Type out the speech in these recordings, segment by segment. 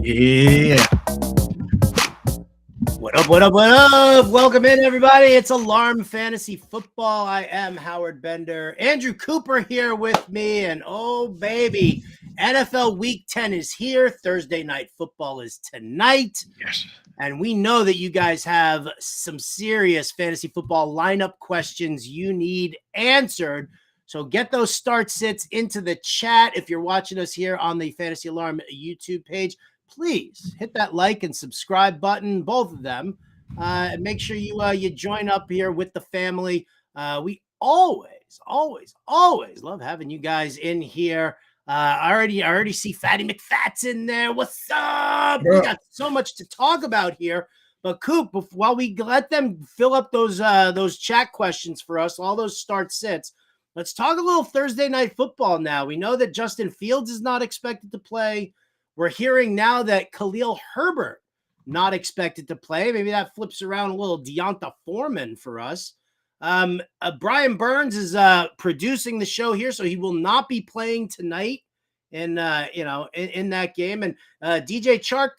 Yeah. What up, what up, what up? Welcome in, everybody. It's Alarm Fantasy Football. I am Howard Bender. Andrew Cooper here with me. And oh, baby, NFL Week 10 is here. Thursday Night Football is tonight. Yes. And we know that you guys have some serious fantasy football lineup questions you need answered. So get those start sits into the chat. If you're watching us here on the Fantasy Alarm YouTube page, please hit that like and subscribe button, both of them. And make sure you join up here with the family. We always love having you guys in here. I already see Fatty McFat's in there. What's up? We got so much to talk about here. But Coop, while we let them fill up those chat questions for us, all those start sits, let's talk a little Thursday Night Football now. We know that Justin Fields is not expected to play. We're hearing now that Khalil Herbert not expected to play. Maybe that flips around a little Deonta Foreman for us. Brian Burns is producing the show here, so he will not be playing tonight in that game. And DJ Chark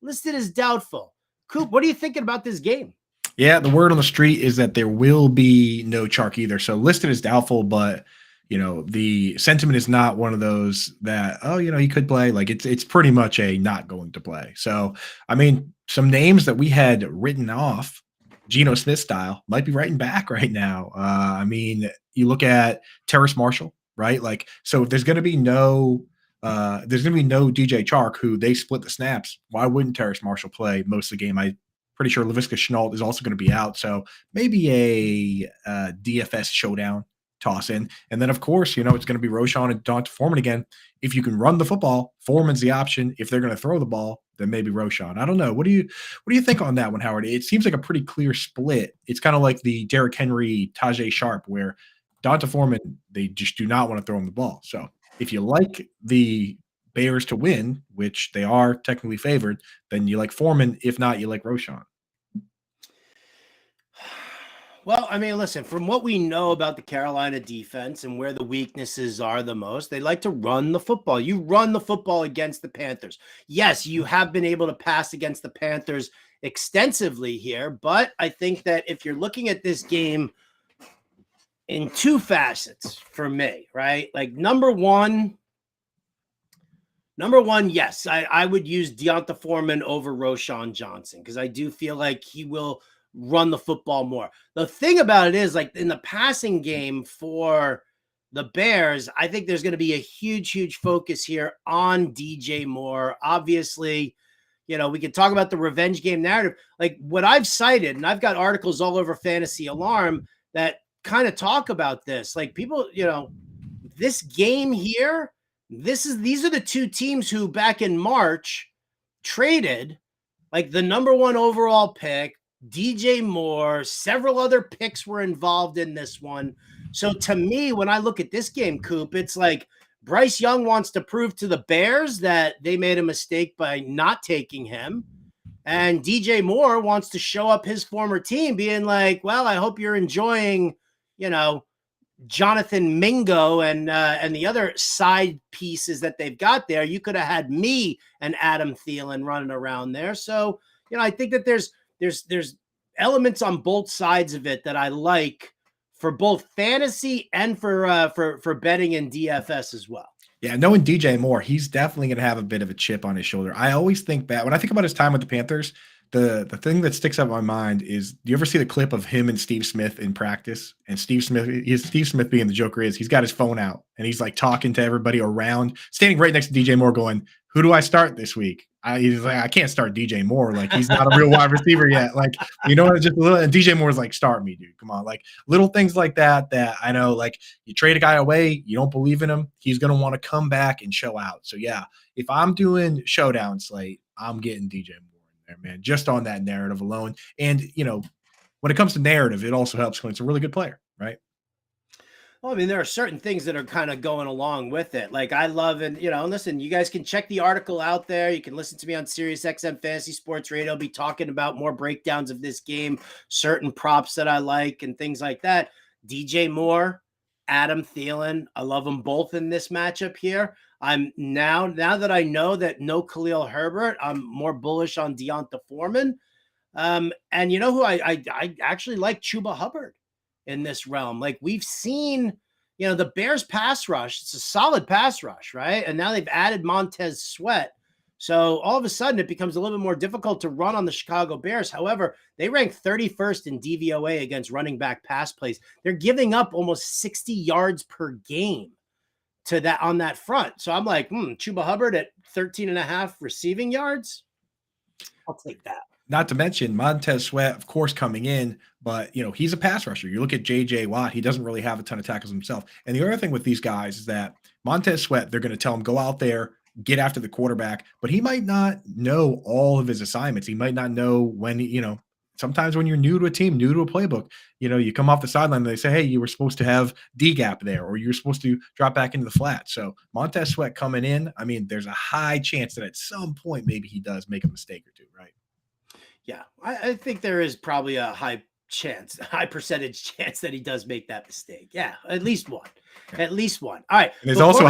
listed as doubtful. Coop, what are you thinking about this game? Yeah, the word on the street is that there will be no Chark either. So listed as doubtful, but the sentiment is not one of those that, he could play. Like it's pretty much a not going to play. So, I mean, some names that we had written off, Geno Smith style, might be writing back right now. You look at Terrace Marshall, right? Like, so if there's going to be no DJ Chark, who they split the snaps, why wouldn't Terrace Marshall play most of the game? I'm pretty sure LaVisca Chenault is also going to be out. So maybe a DFS showdown toss in. And then, of course, it's going to be Roschon and Deonta Foreman again. If you can run the football, Foreman's the option. If they're going to throw the ball, then maybe Roschon. I don't know. What do you think on that one, Howard? It seems like a pretty clear split. It's kind of like the Derrick Henry, Tajay Sharp, where Deonta Foreman, they just do not want to throw him the ball. So if you like the Bears to win, which they are technically favored, then you like Foreman. If not, you like Roschon. Well, I mean, listen, from what we know about the Carolina defense and where the weaknesses are the most, they like to run the football. You run the football against the Panthers. Yes, you have been able to pass against the Panthers extensively here, but I think that if you're looking at this game in two facets for me, right? Like number one, yes, I would use Deonta Foreman over Roschon Johnson because I do feel like he will run the football more. The thing about it is, like in the passing game for the Bears, I think there's going to be a huge focus here on DJ Moore. Obviously, we can talk about the revenge game narrative. Like what I've cited, and I've got articles all over Fantasy Alarm that kind of talk about this. Like people, this game here, these are the two teams who back in March traded like the number one overall pick, DJ Moore, several other picks were involved in this one. So to me, when I look at this game, Coop, it's like Bryce Young wants to prove to the Bears that they made a mistake by not taking him. And DJ Moore wants to show up his former team being like, well, I hope you're enjoying, Jonathan Mingo and the other side pieces that they've got there. You could have had me and Adam Thielen running around there. So, I think that there's elements on both sides of it that I like for both fantasy and for betting in DFS as well. Yeah, knowing DJ Moore, he's definitely going to have a bit of a chip on his shoulder. I always think back when I think about his time with the Panthers, the thing that sticks out in my mind is, do you ever see the clip of him and Steve Smith in practice? And Steve Smith being the Joker he's got his phone out and he's like talking to everybody around, standing right next to DJ Moore going, who do I start this week? He's like, I can't start DJ Moore. Like, he's not a real wide receiver yet. Like, just a little, and DJ Moore's like, start me, dude. Come on. Like, little things like that I know, like, you trade a guy away, you don't believe in him, he's going to want to come back and show out. So, yeah, if I'm doing showdown slate, I'm getting DJ Moore in there, man, just on that narrative alone. And, when it comes to narrative, it also helps when it's a really good player, right? Well, I mean, there are certain things that are kind of going along with it. Like I love, and listen, you guys can check the article out there. You can listen to me on Sirius XM Fantasy Sports Radio. I'll be talking about more breakdowns of this game, certain props that I like and things like that. DJ Moore Adam Thielen. I love them both in this matchup here. I'm now that I know that no Khalil Herbert, I'm more bullish on Deonta Foreman. And you know who I actually like Chuba Hubbard in this realm. Like we've seen, the Bears pass rush, it's a solid pass rush, right? And now they've added Montez Sweat. So all of a sudden it becomes a little bit more difficult to run on the Chicago Bears. However, they rank 31st in DVOA against running back pass plays. They're giving up almost 60 yards per game to that on that front. So I'm like, Chuba Hubbard at 13.5 receiving yards. I'll take that. Not to mention Montez Sweat, of course, coming in, but he's a pass rusher. You look at JJ Watt, he doesn't really have a ton of tackles himself. And the other thing with these guys is that Montez Sweat, they're going to tell him, go out there, get after the quarterback, but he might not know all of his assignments. He might not know when, sometimes when you're new to a team, new to a playbook, you come off the sideline and they say, hey, you were supposed to have D gap there, or you're supposed to drop back into the flat. So Montez Sweat coming in, I mean, there's a high chance that at some point, maybe he does make a mistake or two, right? Yeah, I think there is probably a high percentage chance that he does make that mistake. Yeah, at least one. Okay. At least one. All right. And there's also a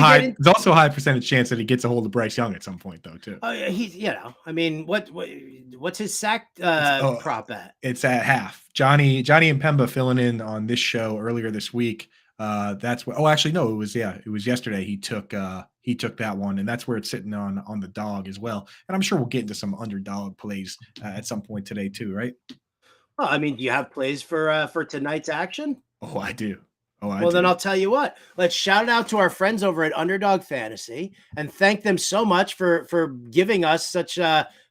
high percentage chance that he gets a hold of Bryce Young at some point, though, too. He's, I mean, what's his sack prop at? It's at half. Johnny and Pemba filling in on this show earlier this week. That's what. Oh, actually, no. It was yesterday. He took that one, and that's where it's sitting on the dog as well. And I'm sure we'll get into some underdog plays at some point today too, right? Well, I mean, do you have plays for tonight's action? Oh, I do. Then I'll tell you what. Let's shout it out to our friends over at Underdog Fantasy and thank them so much for giving us such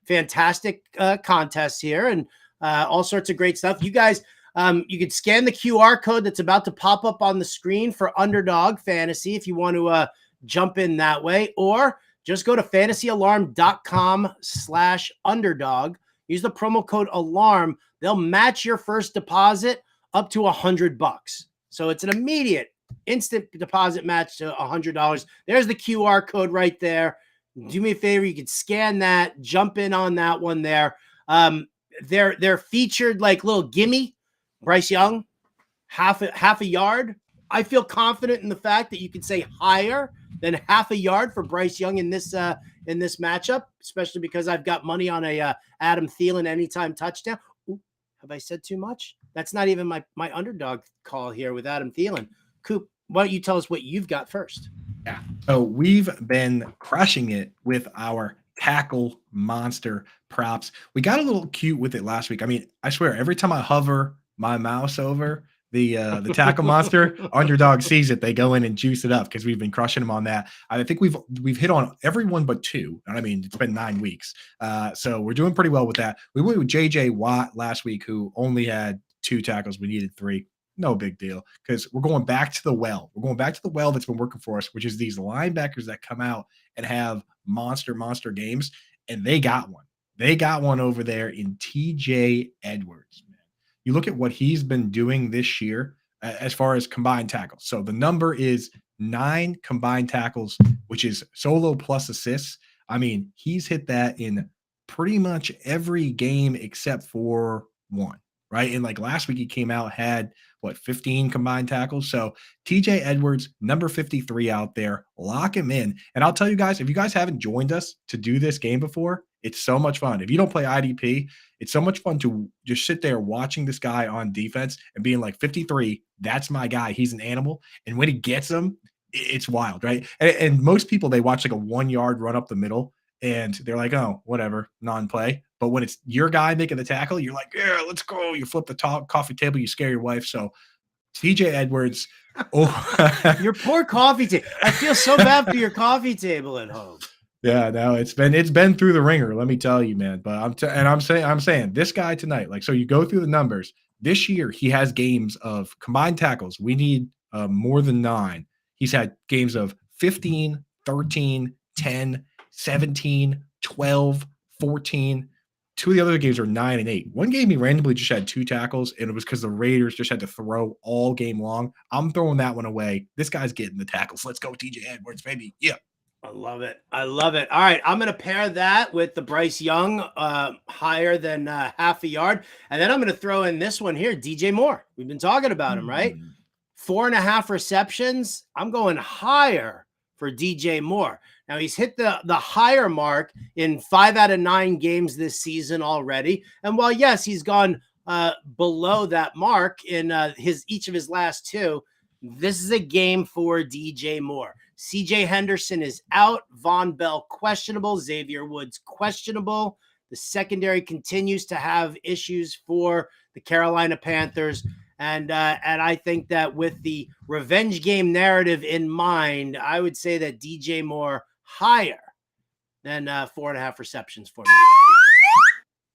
fantastic contests here and all sorts of great stuff. You guys. You can scan the QR code that's about to pop up on the screen for Underdog Fantasy if you want to jump in that way, or just go to fantasyalarm.com/underdog. Use the promo code ALARM. They'll match your first deposit up to $100. So it's an immediate instant deposit match to $100. There's the QR code right there. Do me a favor. You can scan that, jump in on that one there. They're featured like little gimme. Bryce Young, half a yard. I feel confident in the fact that you can say higher than half a yard for Bryce Young in this matchup, especially because I've got money on a Adam Thielen anytime touchdown. Ooh, have I said too much? That's not even my underdog call here with Adam Thielen. Coop, why don't you tell us what you've got first? Yeah. So we've been crushing it with our tackle monster props. We got a little cute with it last week. I mean, I swear, every time I hover my mouse over the tackle monster, Underdog sees it. They go in and juice it up because we've been crushing them on that. I think we've hit on everyone but two. I mean, it's been 9 weeks. So we're doing pretty well with that. We went with JJ Watt last week, who only had 2 tackles. We needed 3. No big deal, because we're going back to the well. We're going back to the well that's been working for us, which is these linebackers that come out and have monster games. And they got one. They got one over there in TJ Edwards. You look at what he's been doing this year as far as combined tackles. So the number is 9 combined tackles, which is solo plus assists. I mean, he's hit that in pretty much every game except for one, right? And like last week, he came out, had 15 combined tackles. So TJ Edwards, number 53 out there, lock him in. And I'll tell you guys, if you guys haven't joined us to do this game before, it's so much fun. If you don't play IDP, it's so much fun to just sit there watching this guy on defense and being like, 53, that's my guy. He's an animal. And when he gets them, it's wild, right? And most people, they watch like a 1 yard run up the middle and they're like, oh, whatever, non-play. But when it's your guy making the tackle, you're like, yeah, let's go. You flip the coffee table, you scare your wife. So TJ Edwards. Oh, your poor coffee table. I feel so bad for your coffee table at home. Yeah, no, it's been through the ringer, let me tell you, man. But I'm saying this guy tonight, like, so you go through the numbers. This year, he has games of combined tackles. We need more than 9. He's had games of 15, 13, 10, 17, 12, 14. 2 of the other games are 9 and 8. One game he randomly just had 2 tackles, and it was because the Raiders just had to throw all game long. I'm throwing that one away. This guy's getting the tackles. Let's go, TJ Edwards, baby. Yeah. I love it. I love it. All right. I'm going to pair that with the Bryce Young higher than half a yard. And then I'm going to throw in this one here, DJ Moore. We've been talking about him, right? 4.5 receptions. I'm going higher for DJ Moore. Now he's hit the higher mark in 5 out of 9 games this season already. And while yes, he's gone below that mark in each of his last 2, this is a game for DJ Moore. CJ Henderson is out. Von Bell questionable. Xavier Woods questionable. The secondary continues to have issues for the Carolina Panthers. And I think that with the revenge game narrative in mind, I would say that DJ Moore higher than 4.5 receptions for me.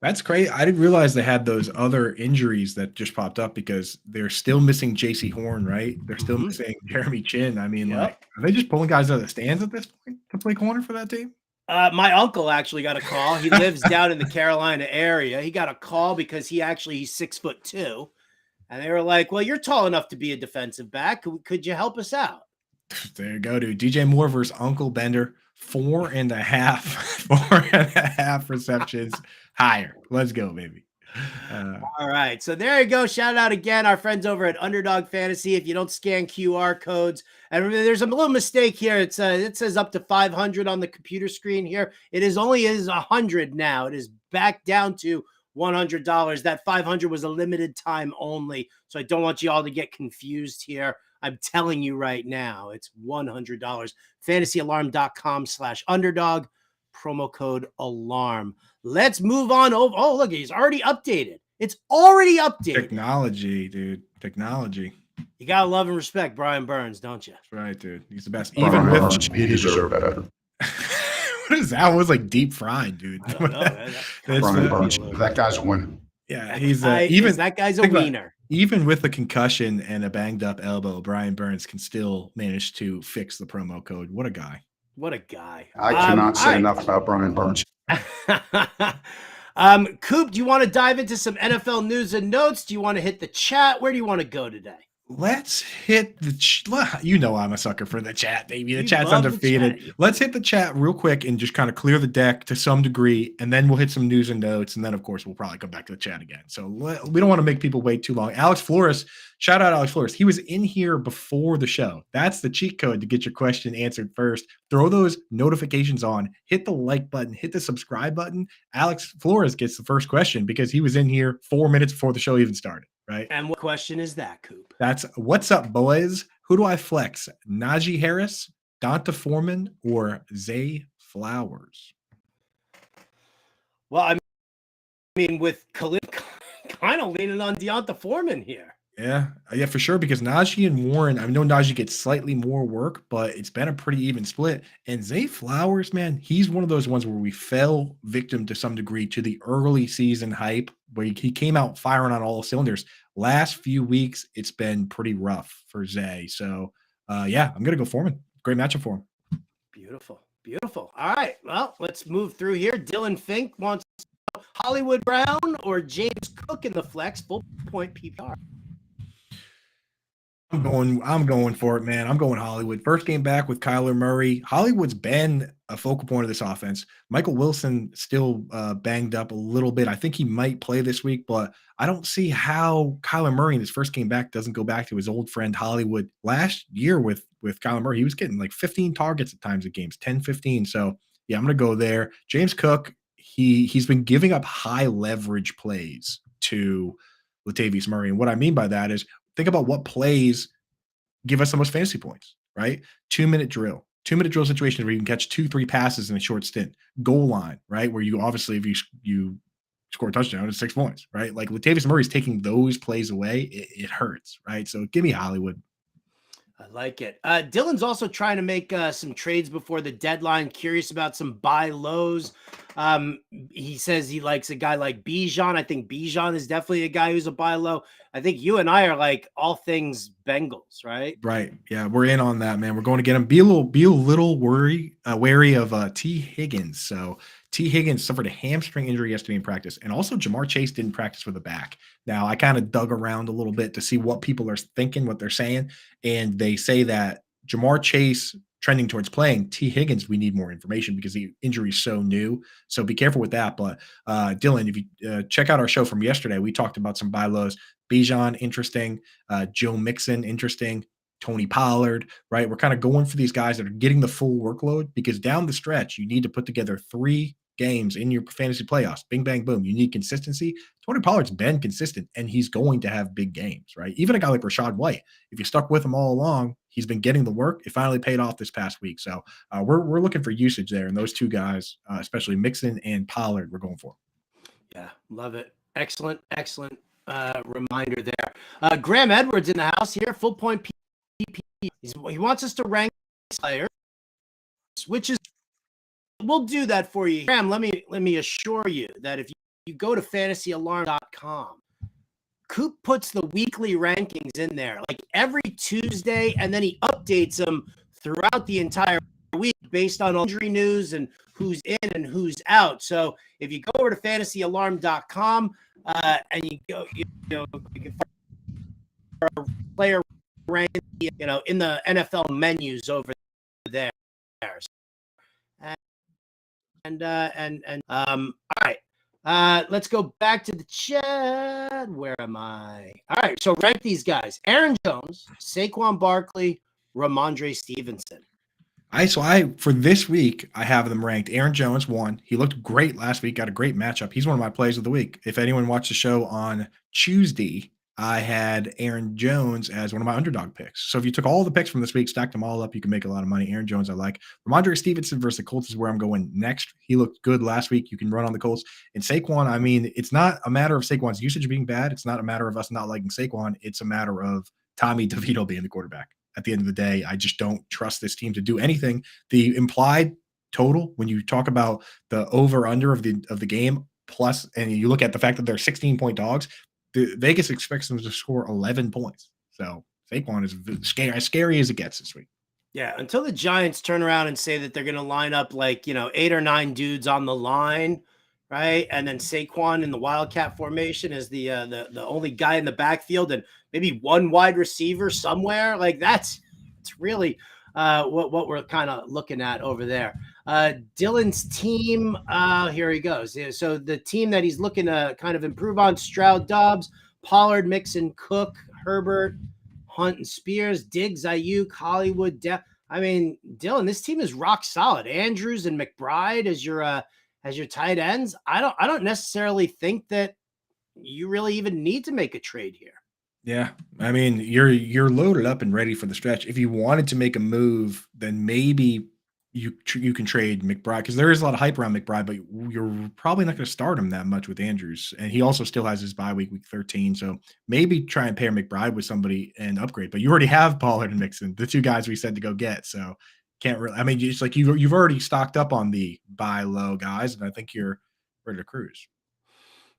That's great. I didn't realize they had those other injuries that just popped up because they're still missing JC Horn, right? They're still missing Jeremy Chin. I mean, like, are they just pulling guys out of the stands at this point to play corner for that team? My uncle actually got a call. He lives down in the Carolina area. He got a call because he's 6'2". And they were like, well, you're tall enough to be a defensive back. Could you help us out? There you go, dude. DJ Moore versus Uncle Bender. 4.5 receptions higher. Let's go, baby. All right. So there you go. Shout out again, our friends over at Underdog Fantasy. If you don't scan QR codes, and there's a little mistake here. It says up to 500 on the computer screen here. It is 100 now. It is back down to $100. That 500 was a limited time only. So I don't want you all to get confused here. I'm telling you right now, it's $100. FantasyAlarm.com/underdog, promo code alarm. Let's move on over. Oh, look, he's already updated. It's already updated. Technology, dude. Technology. You gotta love and respect Brian Burns, don't you? That's right, dude. He's the best. Even with he deserved better. What is that? It was like deep fried, dude. I don't know. Brian Burns. That guy's a winner. Yeah, he's that guy's a wiener. Even with a concussion and a banged up elbow, Brian Burns can still manage to fix the promo code. What a guy. What a guy. I cannot say enough about Brian Burns. Coop, do you want to dive into some NFL news and notes? Do you want to hit the chat? Where do you want to go today? Let's hit the you know I'm a sucker for the chat, baby. The chat's undefeated. Let's hit the chat real quick and just kind of clear the deck to some degree, and then we'll hit some news and notes, and then, of course, we'll probably come back to the chat again. So we don't want to make people wait too long. Alex Flores, shout out Alex Flores. He was in here before the show. That's the cheat code to get your question answered first. Throw those notifications on. Hit the like button. Hit the subscribe button. Alex Flores gets the first question because he was in here 4 minutes before the show even started. Right. And what question is that, Coop? That's what's up, boys? Who do I flex? Najee Harris, Donta Foreman, or Zay Flowers? Well, I mean, with Khalil kind of leaning on Donta Foreman here. Yeah, for sure. Because Najee and Warren, I know Najee gets slightly more work, but it's been a pretty even split. And Zay Flowers, man, he's one of those ones where we fell victim to some degree to the early season hype, where he came out firing on all cylinders. Last few weeks, it's been pretty rough for Zay. So, yeah, I'm going to go Foreman. Great matchup for him. Beautiful. Beautiful. All right. Well, let's move through here. Dylan Fink wants Hollywood Brown or James Cook in the flex, full point PPR. I'm going for it, man. I'm going Hollywood. First game back with Kyler Murray. Hollywood's been a focal point of this offense. Michael Wilson still banged up a little bit. I think he might play this week, but I don't see how Kyler Murray in his first game back doesn't go back to his old friend Hollywood. Last year with Kyler Murray, he was getting like 15 targets at times of games, 10, 15. So, yeah, I'm going to go there. James Cook, he's been giving up high leverage plays to Latavius Murray. And what I mean by that is, think about what plays give us the most fantasy points, right? 2-minute drill. 2-minute drill situations where you can catch 2-3 passes in a short stint. Goal line, right? Where you obviously, if you score a touchdown, it's 6 points, right? Like Latavius Murray's taking those plays away, it hurts, right? So give me Hollywood. I like it. Dylan's also trying to make some trades before the deadline. Curious about some buy lows. He says he likes a guy like Bijan. I think Bijan is definitely a guy who's a buy low. I think you and I are like all things Bengals, right? Right. Yeah, we're in on that, man. We're going to get him. Be a little wary of T. Higgins. So T. Higgins suffered a hamstring injury yesterday in practice, and also Jamar Chase didn't practice with a back. Now, I kind of dug around a little bit to see what people are thinking, what they're saying, and they say that Jamar Chase trending towards playing. T. Higgins, we need more information because the injury is so new. So be careful with that. But Dylan, if you check out our show from yesterday, we talked about some buy lows. Bijan, interesting. Joe Mixon, interesting. Tony Pollard, right? We're kind of going for these guys that are getting the full workload because down the stretch, you need to put together 3 games in your fantasy playoffs. Bing, bang, boom. You need consistency. Tony Pollard's been consistent and he's going to have big games, right? Even a guy like Rachaad White, if you stuck with him all along, he's been getting the work. It finally paid off this past week. So we're looking for usage there. And those 2 guys, especially Mixon and Pollard, we're going for. Yeah, love it. Excellent reminder there. Graham Edwards in the house here, full point PP. He wants us to rank players, which is we'll do that for you. Graham, let me assure you that if you go to fantasyalarm.com, Coop puts the weekly rankings in there like every Tuesday, and then he updates them throughout the entire week based on injury news and who's in and who's out. So if you go over to fantasyalarm.com and you can find a player rank, in the NFL menus over there. All right. Let's go back to the chat. Where am I? All right. So rank these guys: Aaron Jones, Saquon Barkley, Ramondre Stevenson. For this week, I have them ranked. Aaron Jones, 1. He looked great last week, got a great matchup. He's one of my plays of the week. If anyone watched the show on Tuesday, I had Aaron Jones as one of my underdog picks. So if you took all the picks from this week, stacked them all up, you can make a lot of money. Aaron Jones, I like. Ramondre Stevenson versus the Colts is where I'm going next. He looked good last week. You can run on the Colts. And Saquon, I mean, it's not a matter of Saquon's usage being bad. It's not a matter of us not liking Saquon. It's a matter of Tommy DeVito being the quarterback. At the end of the day, I just don't trust this team to do anything. The implied total, when you talk about the over-under of the game, plus, and you look at the fact that they're 16-point dogs, Vegas expects them to score 11 points. So Saquon is as scary as it gets this week. Yeah, until the Giants turn around and say that they're going to line up 8 or 9 dudes on the line, right? And then Saquon in the Wildcat formation is the only guy in the backfield and maybe 1 wide receiver somewhere. It's really what we're kind of looking at over there. Dylan's team, here he goes. So the team that he's looking to kind of improve on: Stroud, Dobbs, Pollard, Mixon, Cook, Herbert, Hunt, and Spears, Diggs, Ayuk, Hollywood. I mean, Dylan, this team is rock solid. Andrews and McBride as your tight ends. I don't necessarily think that you really even need to make a trade here. Yeah, I mean, you're loaded up and ready for the stretch. If you wanted to make a move, then maybe you can trade McBride because there is a lot of hype around McBride, but you're probably not going to start him that much with Andrews, and he also still has his bye week 13. So maybe try and pair McBride with somebody and upgrade. But you already have Pollard and Mixon, the 2 guys we said to go get. So can't really. I mean, it's like you've already stocked up on the buy low guys, and I think you're ready to cruise.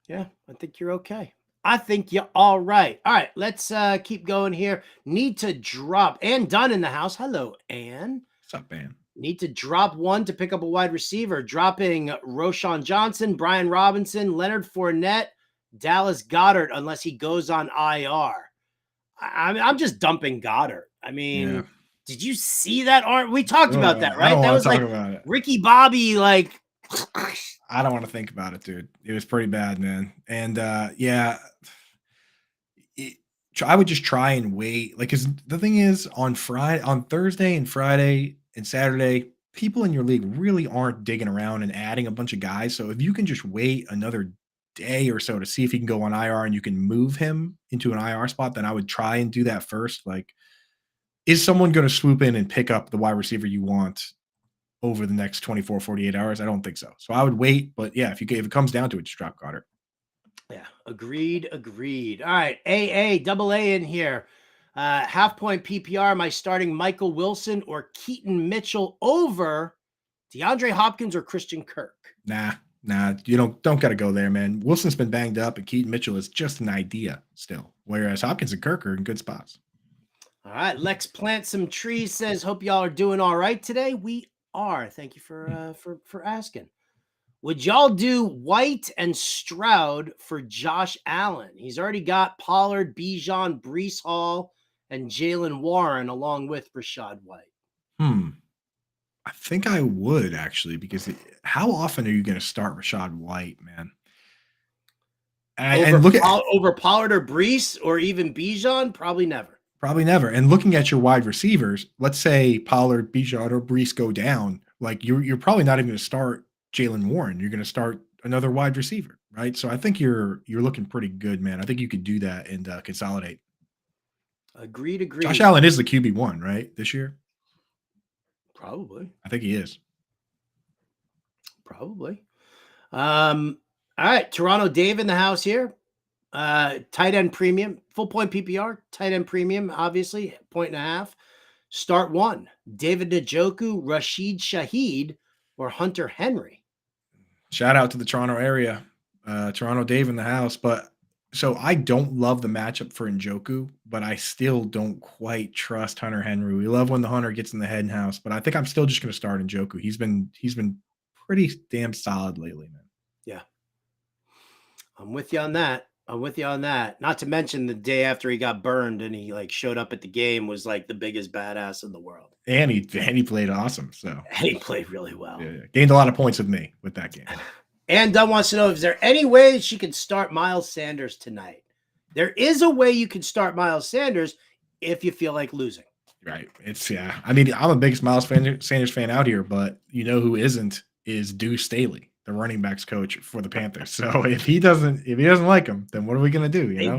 Yeah, I think you're okay. I think you're all right. All right, let's keep going here. Need to drop. Ann Dunn in the house. Hello, Ann. What's up, man? Need to drop 1 to pick up a wide receiver. Dropping Roshan Johnson, Brian Robinson, Leonard Fournette, Dallas Goedert, unless he goes on IR. I'm just dumping Goddard. I mean, Did you see that? We talked about that, right? That was like Ricky Bobby, like. I don't want to think about it, dude. It was pretty bad, man. And I would just try and wait. Like, cause the thing is, on Thursday and Friday and Saturday, people in your league really aren't digging around and adding a bunch of guys. So if you can just wait another day or so to see if he can go on IR and you can move him into an IR spot, then I would try and do that first. Like, is someone going to swoop in and pick up the wide receiver you want over the next 24, 48 hours? I don't think so. So I would wait. But yeah, if it comes down to it, just drop Goddard. Yeah, agreed. All right, AA in here. Half point PPR. Am I starting Michael Wilson or Keaton Mitchell over DeAndre Hopkins or Christian Kirk? Nah. You don't got to go there, man. Wilson's been banged up, and Keaton Mitchell is just an idea still. Whereas Hopkins and Kirk are in good spots. All right, Lex Plant Some Trees says, hope y'all are doing all right today. We are. Thank you for asking. Would y'all do White and Stroud for Josh Allen? He's already got Pollard, Bijan, Breece Hall, and Jalen Warren along with Rachaad White. I think I would actually, because how often are you going to start Rashad White, man? And look at Over Pollard or Brees or even Bijan? Probably never. Probably never. And looking at your wide receivers, let's say Pollard, Bijan, or Brees go down, like you're probably not even going to start Jalen Warren. You're going to start another wide receiver, right? So I think you're looking pretty good, man. I think you could do that and consolidate. Agreed. Josh Allen is the QB1, right, this year? Probably. I think he is. Probably. All right, Toronto Dave in the house here. Tight end premium, full point PPR, tight end premium, obviously, 1.5. Start one. David Njoku, Rashid Shaheed, or Hunter Henry. Shout out to the Toronto area. Toronto Dave in the house. But so I don't love the matchup for Njoku, but I still don't quite trust Hunter Henry. We love when the Hunter gets in the head house, but I think I'm still just going to start Njoku. He's been pretty damn solid lately, man. Yeah. I'm with you on that. Not to mention the day after he got burned and he like showed up at the game was like the biggest badass in the world. And he played awesome. So he played really well. Yeah. Gained a lot of points with me with that game. And Dunn wants to know, is there any way that she can start Miles Sanders tonight? There is a way you can start Miles Sanders if you feel like losing. Right. I mean, I'm a big Miles Sanders fan out here, but you know who isn't is Deuce Staley, the running backs coach for the Panthers. So if he doesn't like him, then what are we going to do? They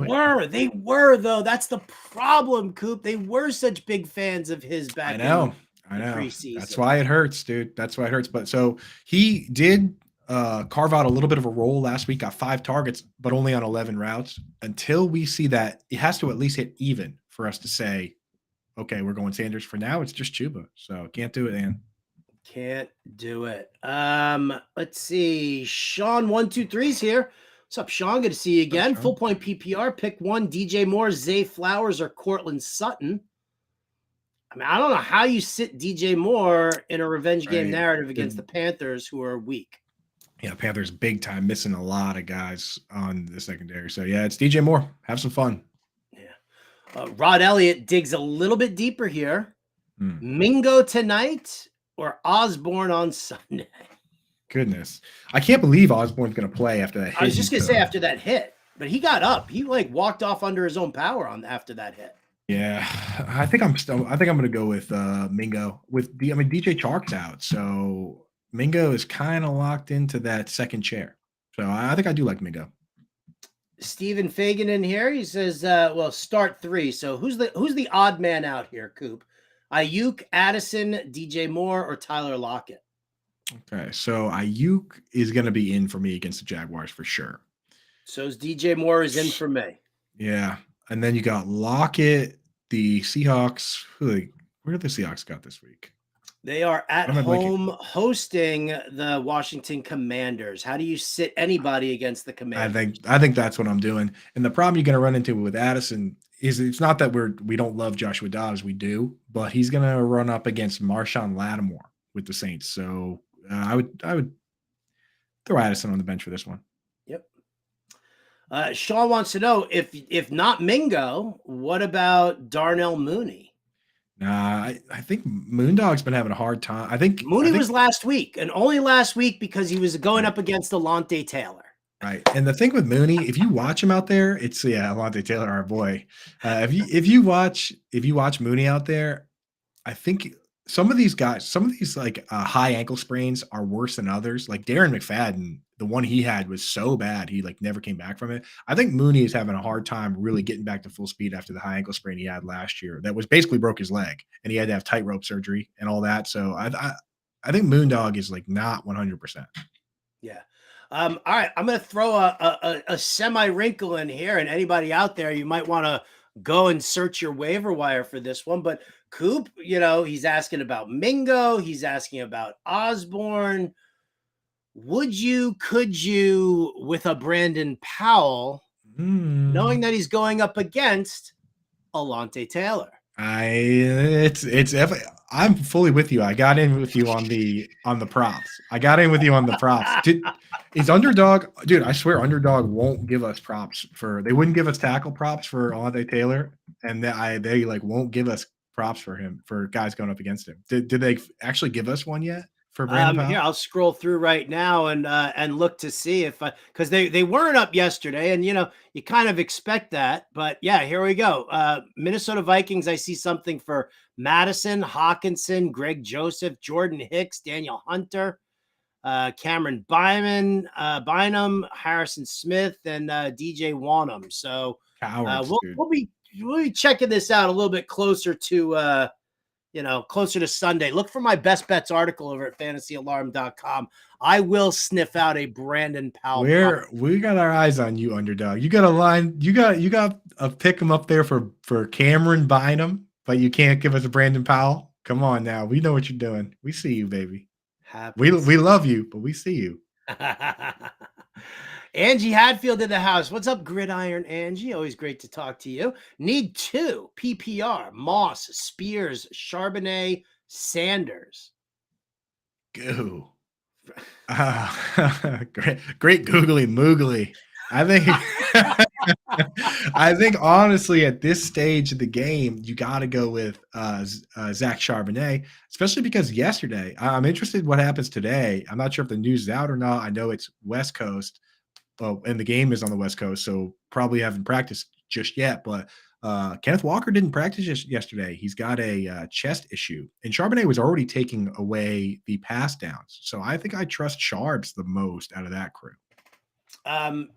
were though. That's the problem, Coop. They were such big fans of his back. I know. Preseason. That's why it hurts, dude. That's why it hurts. But so he did carve out a little bit of a role last week, got 5 targets, but only on 11 routes. Until we see that, it has to at least hit even for us to say, okay, we're going Sanders. For now, it's just Chuba. So can't do it, man. Can't do it. Let's see. Sean 123's here. What's up, Sean? Good to see you again. Full point PPR. Pick one. DJ Moore, Zay Flowers, or Cortland Sutton. I mean, I don't know how you sit DJ Moore in a revenge game narrative against the Panthers, who are weak. Yeah, Panthers big time, missing a lot of guys on the secondary. So yeah, it's DJ Moore. Have some fun. Yeah. Rod Elliott digs a little bit deeper here. Mingo tonight or Osborne on Sunday? Goodness. I can't believe Osborne's going to play after that hit. I was just going to say after that hit, but he got up. He like walked off under his own power after that hit. Yeah, I think I'm going to go with Mingo. DJ Chark's out, so Mingo is kind of locked into that second chair. So I think I do like Mingo. Stephen Fagan in here. He says, start 3. So who's the odd man out here, Coop? Ayuk, Addison, DJ Moore, or Tyler Lockett? Okay, so Ayuk is going to be in for me against the Jaguars for sure. So is DJ Moore is in for me. Yeah, and then you got Lockett, the Seahawks. Where did the Seahawks got this week? They are at home hosting the Washington Commanders. How do you sit anybody against the Commanders? I think that's what I'm doing. And the problem you're going to run into with Addison is it's not that we don't love Joshua Dobbs, we do, but he's going to run up against Marshawn Lattimore with the Saints. So I would throw Addison on the bench for this one. Yep. Sean wants to know if not Mingo, what about Darnell Mooney? Nah, I think Moondog's been having a hard time. I think Mooney was last week, and only last week because he was going up against Alontae Taylor. Right. And the thing with Mooney, if you watch him out there, it's Alontae Taylor, our boy. If you watch Mooney out there, I think some of these like high ankle sprains are worse than others. Like Darren McFadden, the one he had was so bad he like never came back from it. I think Mooney is having a hard time really getting back to full speed after the high ankle sprain he had last year. That was basically broke his leg, and he had to have tightrope surgery and all that. So I think Moondog is like not 100%. Yeah. All right, I'm going to throw a semi wrinkle in here, and anybody out there, you might want to go and search your waiver wire for this one. But Coop, he's asking about Mingo. He's asking about Osborne. Could you, with a Brandon Powell, knowing that he's going up against Alontae Taylor? I'm fully with you. I got in with you on the props. Is Underdog, dude, I swear Underdog won't give us props they wouldn't give us tackle props for Alontae Taylor, and they like won't give us props for guys going up against him. Did they actually give us one yet for Brandon Powell? Here, I'll scroll through right now and look to see if because they weren't up yesterday, and you kind of expect that, but yeah, here we go. Minnesota Vikings. I see something for Madison, Hawkinson, Greg Joseph, Jordan Hicks, Daniel Hunter, Cameron Bynum, Harrison Smith, and DJ Wanham. So Cowards, we'll be checking this out a little bit closer to closer to Sunday. Look for my best bets article over at fantasyalarm.com. I will sniff out a Brandon Powell. We got our eyes on you, underdog. You got a line. You got a pick him up there for Cameron Bynum, but you can't give us a Brandon Powell. Come on now. We know what you're doing. We see you, baby. We love you, but we see you. Angie Hadfield in the house. What's up, Gridiron Angie? Always great to talk to you. Need 2 PPR: Moss, Spears, Charbonnet, Sanders. Go. Great googly moogly. I think honestly at this stage of the game, you got to go with Zach Charbonnet, especially because yesterday. I'm interested in what happens today. I'm not sure if the news is out or not. I know it's West Coast. Well, and the game is on the West Coast, so probably haven't practiced just yet. But Kenneth Walker didn't practice yesterday. He's got a chest issue, and Charbonnet was already taking away the pass downs. So I think I trust Charbs the most out of that crew.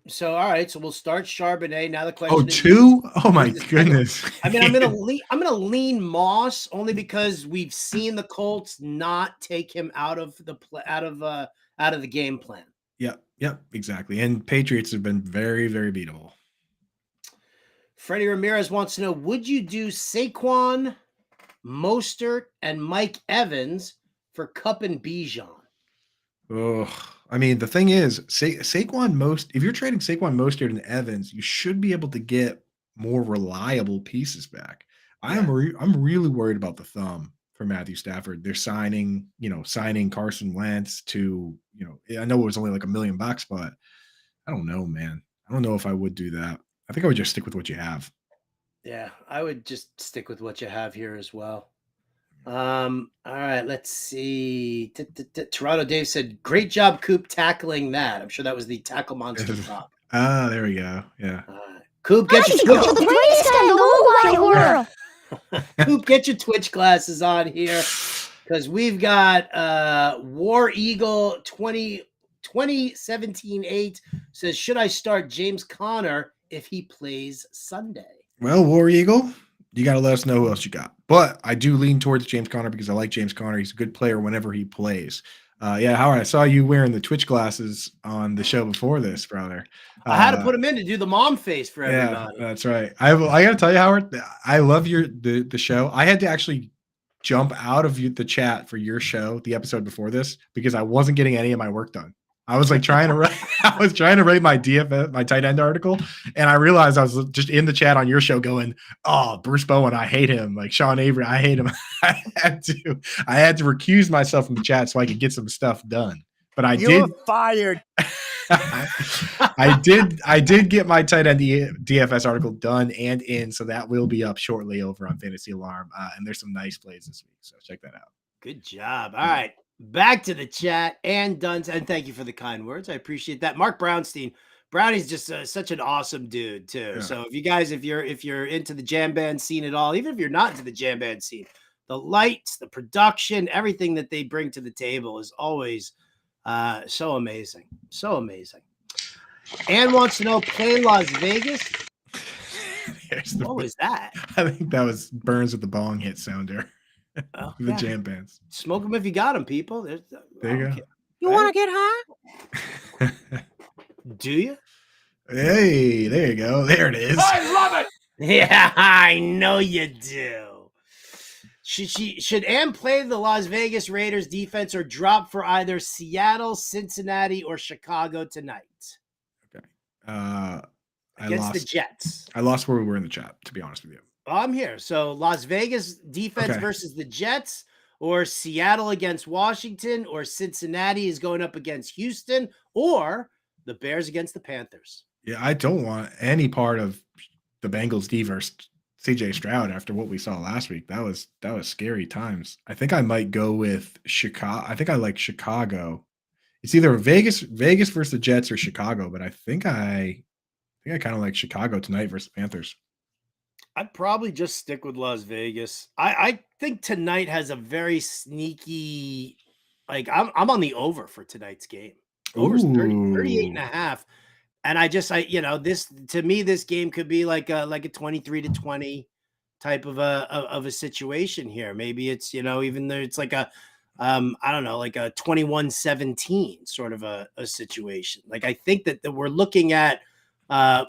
So all right, so we'll start Charbonnet. Now the question is, 2? Oh my goodness. I mean, I'm gonna lean Moss only because we've seen the Colts not take him out of the game plan. Yep, exactly. And Patriots have been very, very beatable. Freddie Ramirez wants to know, would you do Saquon, Mostert, and Mike Evans for Kupp and Bijan? Oh, I mean, the thing is, Saquon if you're trading Saquon, Mostert, and Evans, you should be able to get more reliable pieces back. Yeah. I'm really worried about the thumb for Matthew Stafford. They're signing Carson Wentz to, I know it was only like $1 million, but I don't know, man. I don't know if I would do that. I think I would just stick with what you have. Yeah, I would just stick with what you have here as well. All right, let's see. Toronto Dave said, great job, Coop, tackling that. I'm sure that was the Tackle Monster drop. There we go. Yeah. Coop, get your Coop, get your Twitch glasses on here, because we've got War Eagle 2017-8 says, should I start James Conner if he plays Sunday? Well, War Eagle, you got to let us know who else you got. But I do lean towards James Conner because I like James Conner. He's a good player whenever he plays. Yeah, Howard, I saw you wearing the Twitch glasses on the show before this, brother. I had to put them in to do the mom face for everybody. Yeah, that's right. I got to tell you, Howard, I love the show. I had to actually jump out of the chat for your show, the episode before this, because I wasn't getting any of my work done. I was like trying to write my DFS, my tight end article, and I realized I was just in the chat on your show going, "Oh, Bruce Bowen, I hate him. Like Sean Avery, I hate him." I had to recuse myself from the chat so I could get some stuff done. But You're fired. I did get my tight end DFS article done and in, so that will be up shortly over on Fantasy Alarm. And there's some nice plays this week, so check that out. Good job. All right. Back to the chat and done. And thank you for the kind words. I appreciate that. Mark Brownstein. Brownie's just such an awesome dude too. Yeah. So if you guys, if you're into the jam band scene at all, even if you're not into the jam band scene, the lights, the production, everything that they bring to the table is always so amazing. So amazing. Ann wants to know, play Las Vegas. What was that? I think that was Burns with the bong hit sounder. Oh, the jam bands. Smoke them if you got them, people. There you go. You want to get high? Do you? Hey, there you go. There it is. I love it. Yeah, I know you do. Should Ann play the Las Vegas Raiders defense or drop for either Seattle, Cincinnati, or Chicago tonight? Okay. Against the Jets. I lost where we were in the chat, to be honest with you. I'm here. So Las Vegas defense versus the Jets, or Seattle against Washington, or Cincinnati is going up against Houston, or the Bears against the Panthers. Yeah, I don't want any part of the Bengals CJ Stroud after what we saw last week. That was scary times. I think I might go with Chicago. I think I like Chicago. It's either Vegas versus the Jets or Chicago, but I think I kind of like Chicago tonight versus Panthers. I'd probably just stick with Las Vegas. I think tonight has a very sneaky, like I'm on the over for tonight's game. Over's 38 and a Ooh. half. And this to me, this game could be like a 23-20 type of a situation here. Maybe it's, even though it's like a I don't know, like a 21-17 sort of a situation. Like I think that we're looking at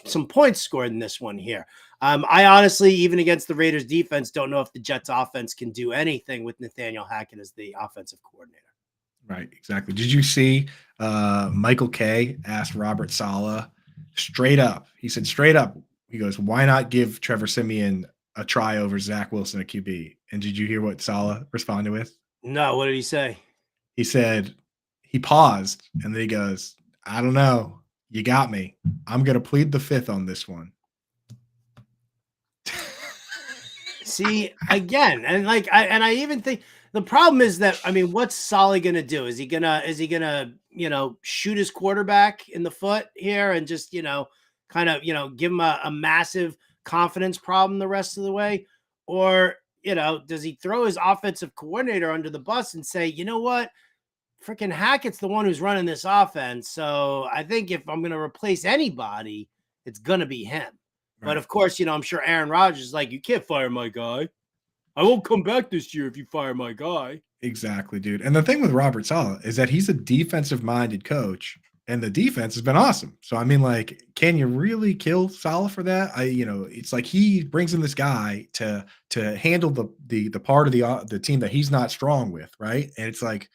some points scored in this one here. I honestly, even against the Raiders defense, don't know if the Jets offense can do anything with Nathaniel Hackett as the offensive coordinator. Right, exactly. Did you see Michael Kay asked Robert Saleh straight up? He said straight up, he goes, "Why not give Trevor Siemian a try over Zach Wilson at QB?" And did you hear what Saleh responded with? No, what did he say? He said, he paused and then he goes, "I don't know. You got me. I'm going to plead the fifth on this one." See, again, and I even think the problem is that, I mean, what's Solly gonna do? Is he gonna shoot his quarterback in the foot here and just kind of give him a massive confidence problem the rest of the way, or does he throw his offensive coordinator under the bus and say, you know what, freaking Hackett's the one who's running this offense, so I think if I'm gonna replace anybody, it's gonna be him. But Right. of course, I'm sure Aaron Rodgers is like, you can't fire my guy. I won't come back this year if you fire my guy. Exactly, dude. And the thing with Robert Saleh is that he's a defensive-minded coach, and the defense has been awesome. So I mean, like, can you really kill Saleh for that? It's like he brings in this guy to handle the part of the team that he's not strong with, right? And it's like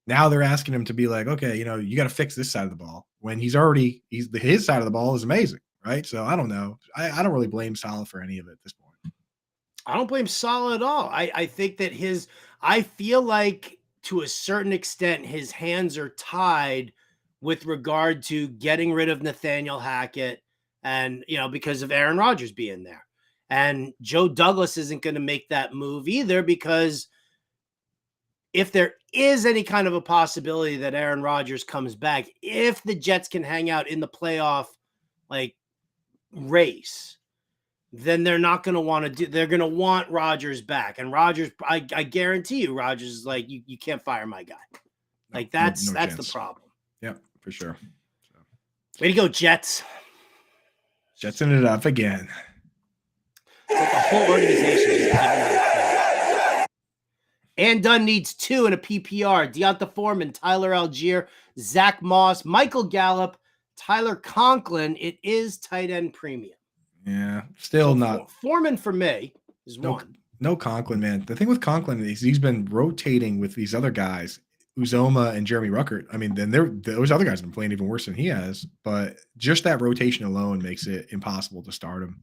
now they're asking him to be like, okay, you got to fix this side of the ball when his side of the ball is amazing, right? So I don't know. I don't really blame Saleh for any of it at this point. I don't blame Salah at all. I think that I feel like to a certain extent, his hands are tied with regard to getting rid of Nathaniel Hackett and, because of Aaron Rodgers being there. And Joe Douglas isn't going to make that move either, because if there is any kind of a possibility that Aaron Rodgers comes back, if the Jets can hang out in the playoff race, then they're not going to want to they're going to want Rodgers back. And Rodgers, I guarantee you, Rodgers is like, you can't fire my guy. Like that's No the chance. problem. Yep, for sure. So. Way to go, Jets. Jetsing it up again. It's like the whole organization just And Dunn needs 2 in a PPR. Deonta Foreman, Tyler Algier, Zach Moss, Michael Gallup, Tyler Conklin. It is tight end premium. Yeah, still not. Foreman for me is one. No Conklin, man. The thing with Conklin is he's been rotating with these other guys, Uzoma and Jeremy Ruckert. I mean, then those other guys have been playing even worse than he has. But just that rotation alone makes it impossible to start him.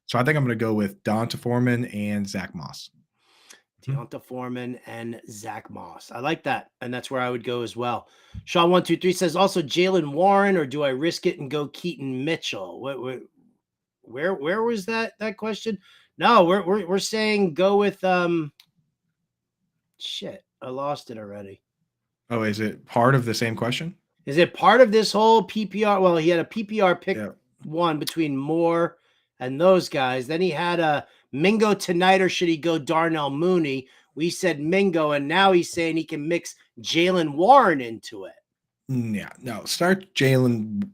So I think I'm going to go with Deonta Foreman and Zach Moss. Deonta Foreman and Zach Moss. I like that. And that's where I would go as well. Sean123 says also Jalen Warren, or do I risk it and go Keaton Mitchell? Where was that question? No, we're saying go with shit. I lost it already. Oh, is it part of the same question? Is it part of this whole PPR? Well, he had a PPR pick one between Moore and those guys. Then he had a Mingo tonight, or should he go Darnell Mooney? We said Mingo, and now he's saying he can mix Jalen Warren into it. Yeah, no, start Jalen.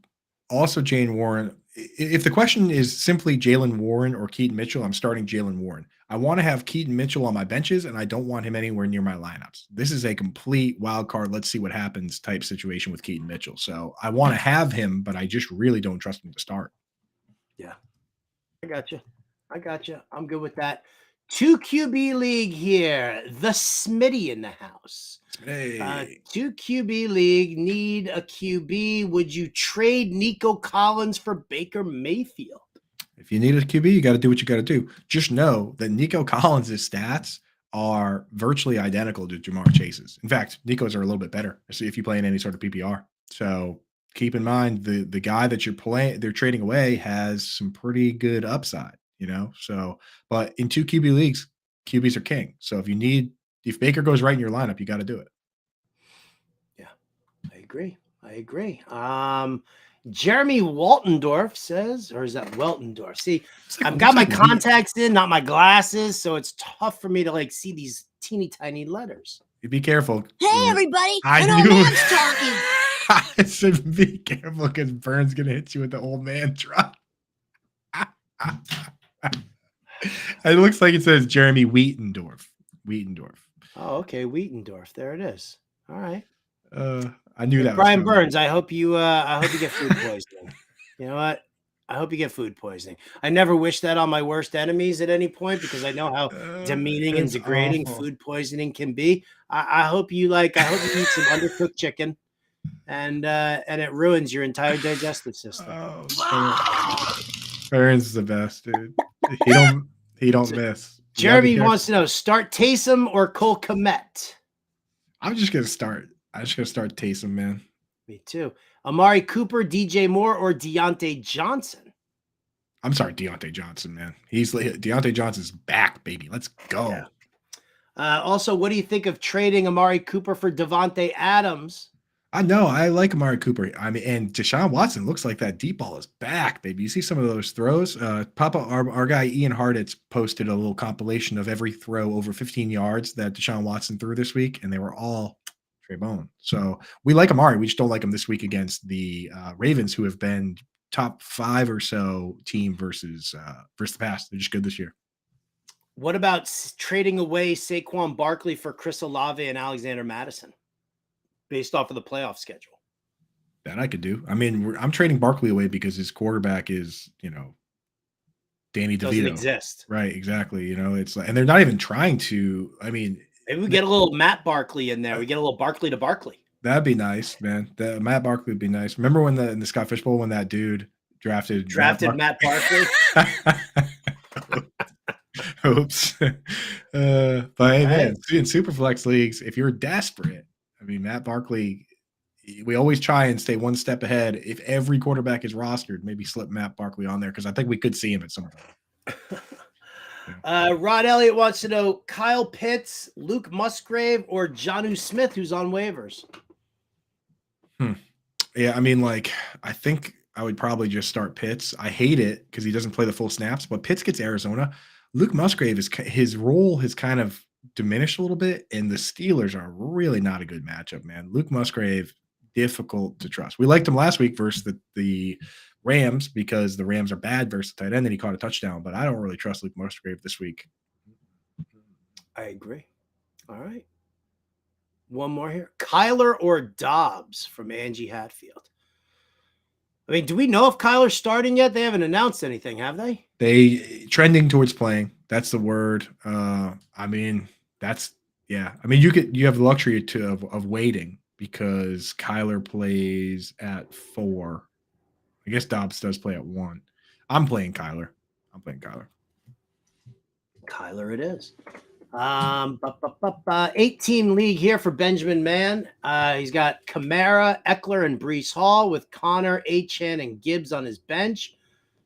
Also, Jalen Warren. If the question is simply Jalen Warren or Keaton Mitchell, I'm starting Jalen Warren. I want to have Keaton Mitchell on my benches, and I don't want him anywhere near my lineups. This is a complete wild card. Let's see what happens type situation with Keaton Mitchell. So I want to have him, but I just really don't trust him to start. Yeah, I got you. I'm good with that. 2 QB league here. The Smitty in the house. Hey. 2 QB league, need a QB. Would you trade Nico Collins for Baker Mayfield? If you need a QB, you got to do what you got to do. Just know that Nico Collins' stats are virtually identical to Jamar Chase's. In fact, Nico's are a little bit better. See if you play in any sort of PPR. So keep in mind the guy that they're trading away has some pretty good upside. So, but in 2 QB leagues, QBs are king. So if Baker goes right in your lineup, you got to do it. Yeah, I agree. Jeremy Waltendorf says, or is that Weltendorf? See, I've got my contacts in, not my glasses, so it's tough for me to like see these teeny tiny letters. You be careful. Hey, everybody! I An old knew man's talking. I said be careful because Burns gonna hit you with the old man drop. It looks like it says Jeremy Wheatendorf. Oh, okay, Wheatendorf. There it is. All right. I knew that. Brian Burns, I hope you get food poisoning. You know what? I hope you get food poisoning. I never wish that on my worst enemies at any point because I know how demeaning and degrading food poisoning can be. I hope you eat some undercooked chicken and it ruins your entire digestive system. Burns is the best, dude. He don't miss. Jeremy wants to know: start Taysom or Cole Kmet? I'm just gonna start Taysom, man. Me too. Amari Cooper, DJ Moore, or Deontay Johnson? I'm sorry, Deontay Johnson, man. Deontay Johnson's back, baby. Let's go. Yeah. Also, what do you think of trading Amari Cooper for Devontae Adams? I know. I like Amari Cooper. I mean, and Deshaun Watson looks like that deep ball is back, baby. You see some of those throws? Our guy Ian Harditz posted a little compilation of every throw over 15 yards that Deshaun Watson threw this week, and they were all Trey Bone. So we like Amari. We just don't like him this week against the Ravens, who have been top 5 or so team versus the past. They're just good this year. What about trading away Saquon Barkley for Chris Olave and Alexander Madison based off of the playoff schedule? That I could do. I mean, I'm trading Barkley away because his quarterback is, Danny DeVito. Doesn't exist. Right, exactly. It's like, and they're not even trying to. I mean, maybe we get a little Matt Barkley in there. We get a little Barkley to Barkley. That'd be nice, man. Matt Barkley would be nice. Remember when in the Scott Fish Bowl when that dude drafted Matt Barkley? Oops. But hey, man, in Superflex leagues, if you're desperate, I mean, Matt Barkley, we always try and stay one step ahead. If every quarterback is rostered, maybe slip Matt Barkley on there because I think we could see him at some point. Rod Elliott wants to know Kyle Pitts, Luke Musgrave, or Jonnu Smith, who's on waivers. Yeah, I mean, I think I would probably just start Pitts. I hate it because he doesn't play the full snaps, but Pitts gets Arizona. Luke Musgrave, his role has kind of diminished a little bit, and the Steelers are really not a good matchup, man. Luke Musgrave, difficult to trust. We liked him last week versus the Rams because the Rams are bad versus tight end, and he caught a touchdown, but I don't really trust Luke Musgrave this week. I agree. All right. One more here. Kyler or Dobbs from Angie Hatfield. I mean, do we know if Kyler's starting yet? They haven't announced anything, have they? They trending towards playing. That's the word. I mean, you have the luxury of waiting because Kyler plays at 4. I guess Dobbs does play at 1. I'm playing Kyler. Kyler it is. 8-team league here for Benjamin Mann. He's got Kamara, Eckler, and Breece Hall with Connor, Achane, and Gibbs on his bench.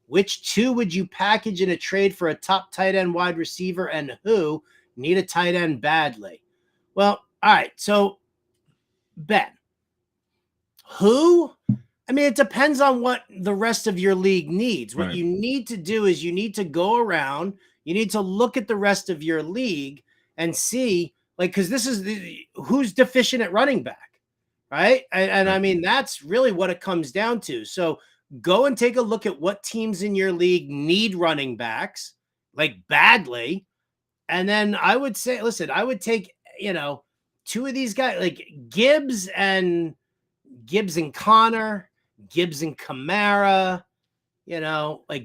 Which 2 would you package in a trade for a top tight end wide receiver, and who need a tight end badly? Well, all right. So, Ben, who? I mean, it depends on what the rest of your league needs. What you need to do is you need to go around. You need to look at the rest of your league and see, because this is who's deficient at running back, right? And I mean, that's really what it comes down to. So go and take a look at what teams in your league need running backs, badly. And then I would say, listen, I would take, 2 of these guys, like Gibbs and Connor, Gibbs and Kamara,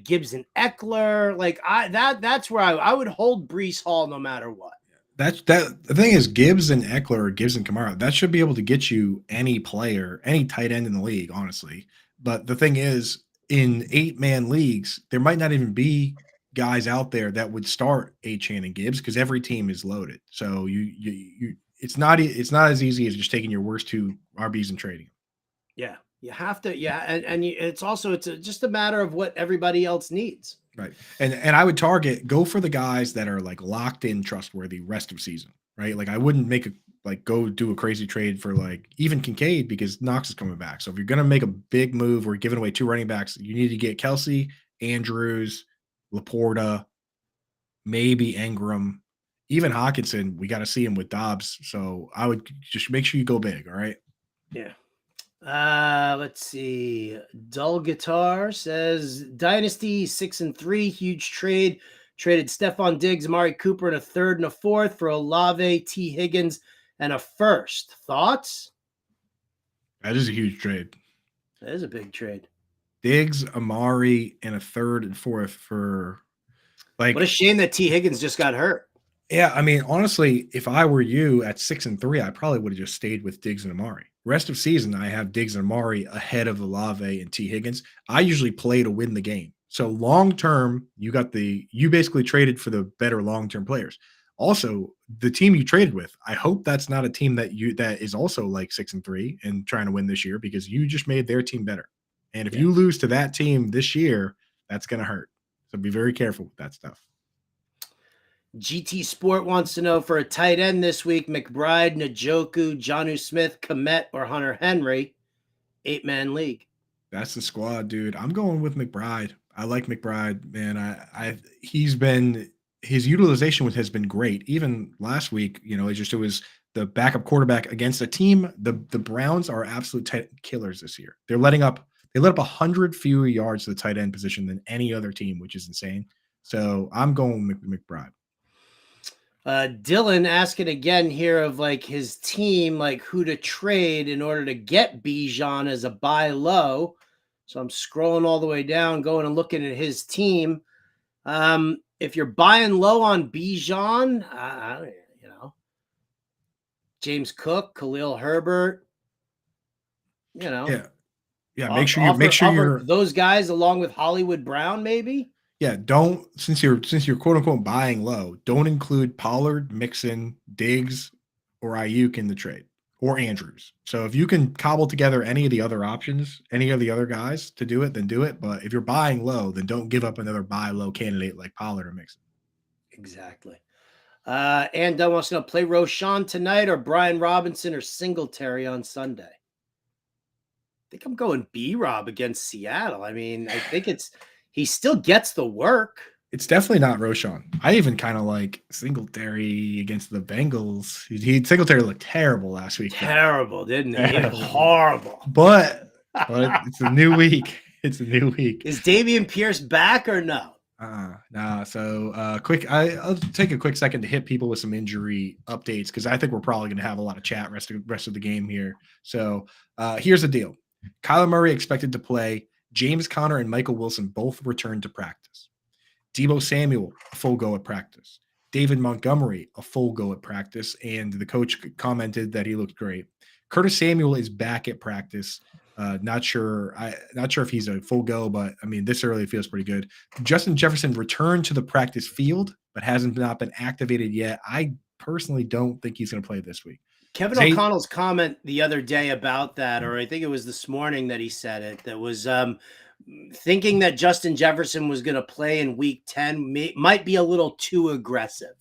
Gibbs and Eckler. That's where I would hold Breece Hall no matter what. The thing is, Gibbs and Eckler or Gibbs and Kamara, that should be able to get you any player, any tight end in the league, honestly. But the thing is, in 8-man leagues, there might not even be guys out there that would start Achane and Gibbs because every team is loaded. So it's not as easy as just taking your worst 2 RBs and trading them. Yeah. You have to, yeah, and it's also just a matter of what everybody else needs. Right. And I would go for the guys that are like locked in trustworthy rest of season, right? Like I wouldn't go do a crazy trade for like even Kincaid because Knox is coming back. So if you're gonna make a big move, we're giving away 2 running backs, you need to get Kelsey, Andrews, Laporta, maybe Ingram, even Hawkinson. We got to see him with Dobbs. So I would just make sure you go big. All right. Yeah. Let's see. Dull Guitar says Dynasty 6-3, huge trade. Traded Stephon Diggs, Amari Cooper, and a third and a fourth for Olave, T. Higgins, and a first. Thoughts? That is a huge trade. That is a big trade. Diggs, Amari, and a third and fourth for like. What a shame that T. Higgins just got hurt. Yeah, I mean, honestly, if I were you at 6-3, I probably would have just stayed with Diggs and Amari. Rest of season, I have Diggs and Amari ahead of Olave and T. Higgins. I usually play to win the game. So long term, you basically traded for the better long term players. Also, the team you traded with, I hope that's not a team that is also like 6-3 and trying to win this year because you just made their team better. And if you lose to that team this year, that's going to hurt. So be very careful with that stuff. GT Sport wants to know for a tight end this week, McBride, Njoku, Jonnu Smith, Komet, or Hunter Henry, 8-man league. That's the squad, dude. I'm going with McBride. I like McBride, man. His utilization has been great. Even last week, it was the backup quarterback against a team. The Browns are absolute killers this year. They let up 100 fewer yards to the tight end position than any other team, which is insane. So I'm going with McBride. Dylan asking again here of like his team, like who to trade in order to get Bijan as a buy low. So I'm scrolling all the way down, going and looking at his team. If you're buying low on Bijan, James Cook, Khalil Herbert, yeah. Make sure you're those guys along with Hollywood Brown, maybe. Yeah, since you're quote unquote buying low, don't include Pollard, Mixon, Diggs, or Ayuk in the trade, or Andrews. So if you can cobble together any of the other options, any of the other guys to do it, then do it. But if you're buying low, then don't give up another buy low candidate like Pollard or Mixon. Exactly. And Dunn wants to know, play Roshan tonight or Brian Robinson or Singletary on Sunday? I think I'm going B-Rob against Seattle. I mean, I think he still gets the work. It's definitely not Roshan. I even kind of like Singletary against the Bengals. Singletary looked terrible last week. Terrible, didn't he? Horrible. But it's a new week. It's a new week. Is Dameon Pierce back or no? Nah. So I'll take a quick second to hit people with some injury updates because I think we're probably going to have a lot of chat rest of the game here. So here's the deal. Kyler Murray expected to play. James Conner and Michael Wilson both returned to practice. Deebo Samuel, a full go at practice. David Montgomery, a full go at practice. And the coach commented that he looked great. Curtis Samuel is back at practice. Not sure if he's a full go, but I mean, this early feels pretty good. Justin Jefferson returned to the practice field, but not been activated yet. I personally don't think he's going to play this week. Kevin O'Connell's comment the other day about that, or I think it was this morning that he said it, that was thinking that Justin Jefferson was going to play in week 10 might be a little too aggressive.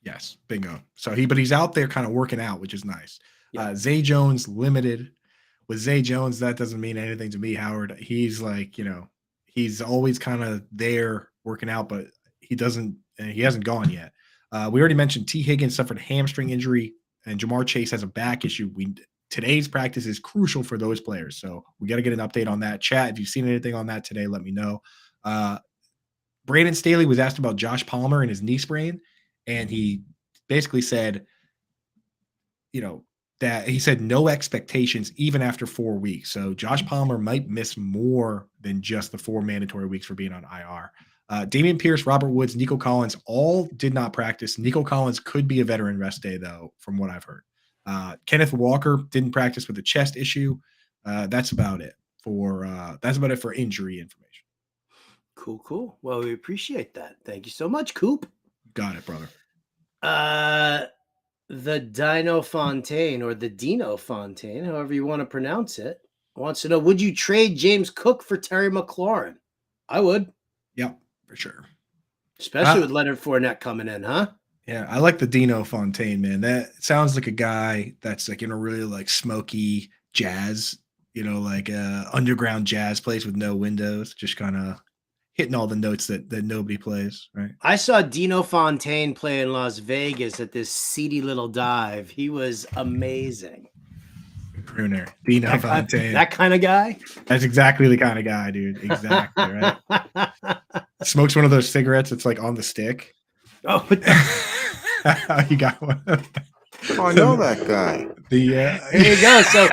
Yes, bingo. So he's out there kind of working out, which is nice. Yeah. Zay Jones limited. With Zay Jones, that doesn't mean anything to me, Howard. He's like, he's always kind of there working out, but he hasn't gone yet. We already mentioned T. Higgins suffered a hamstring injury, and Jamar Chase has a back issue. Today's practice is crucial for those players. So we got to get an update on that. Chat, if you've seen anything on that today, let me know. Brandon Staley was asked about Josh Palmer and his knee sprain, and he basically said, that he said no expectations even after 4 weeks. So Josh Palmer might miss more than just the 4 mandatory weeks for being on IR. Dameon Pierce, Robert Woods, Nico Collins all did not practice. Nico Collins could be a veteran rest day, though, from what I've heard. Kenneth Walker didn't practice with a chest issue. That's about it for injury information. Cool. Well, we appreciate that. Thank you so much, Coop. Got it, brother. The Dino Fontaine, or the Dino Fontaine, however you want to pronounce it, Wants to know, would you trade James Cook for Terry McLaurin? I would. Yep, for sure. Especially with Leonard Fournette coming in, huh? Yeah, I like the Dino Fontaine, man. That sounds like a guy that's like in a really like smoky jazz, like a underground jazz place with no windows, just kind of hitting all the notes that nobody plays, right? I saw Dino Fontaine play in Las Vegas at this seedy little dive. He was amazing. Crooner, Dino Fontaine. That kind of guy? That's exactly the kind of guy, dude. Exactly, right? Smokes one of those cigarettes that's like on the stick. Oh, you got one. I know that guy. Here you go. So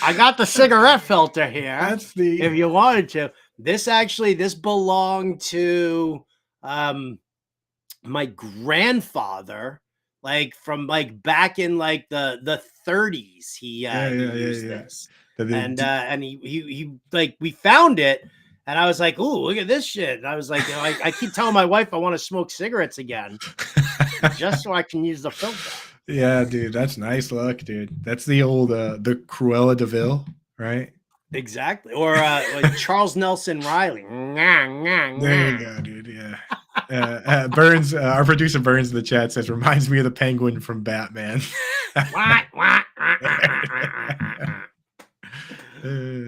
I got the cigarette filter here. That's the. If you wanted to. This belonged to my grandfather, like from like back in like the 30s. He used this, and he like we found it, and I was like, "Ooh, look at this shit!" And I was like, I keep telling my wife I want to smoke cigarettes again, just so I can use the filter. Yeah, dude, that's nice luck, dude. That's the old the Cruella de Vil, right? Exactly. Or like Charles Nelson Riley. There you go, dude. Yeah. Burns, our producer Burns in the chat says, reminds me of the Penguin from Batman.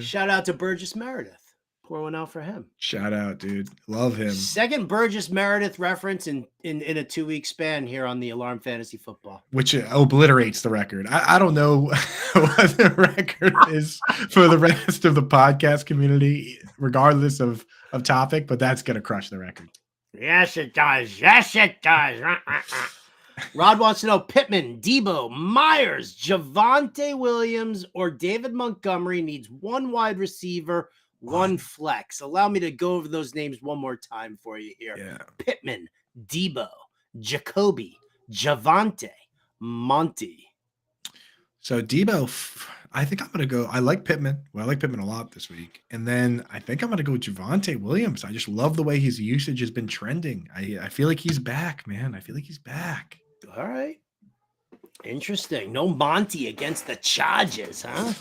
Shout out to Burgess Meredith. Pour one out for him. Shout out, dude. Love him. Second Burgess Meredith reference in a 2-week span here on the Alarm Fantasy Football. Which obliterates the record. I don't know what the record is for the rest of the podcast community, regardless of topic, but that's going to crush the record. Yes, it does. Yes, it does. Rod wants to know Pittman, Debo, Myers, Javonte Williams, or David Montgomery needs one wide receiver, one flex. Allow me to go over those names one more time for you here. Yeah. Pittman, Debo, Jacoby, Javonte, Monty. So Debo, I think I'm going to go. I like Pittman. Well, I like Pittman a lot this week. And then I think I'm going to go with Javonte Williams. I just love the way his usage has been trending. I feel like he's back, man. I feel like he's back. All right. Interesting. No Monty against the Chargers, huh?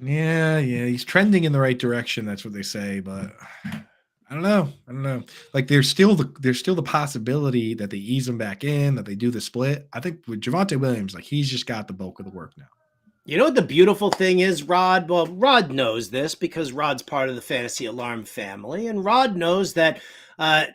Yeah. He's trending in the right direction. That's what they say, but I don't know. Like there's still the possibility that they ease him back in, that they do the split. I think with Javonte Williams, like he's just got the bulk of the work now. You know what the beautiful thing is, Rod? Well, Rod knows this because Rod's part of the Fantasy Alarm family, and Rod knows that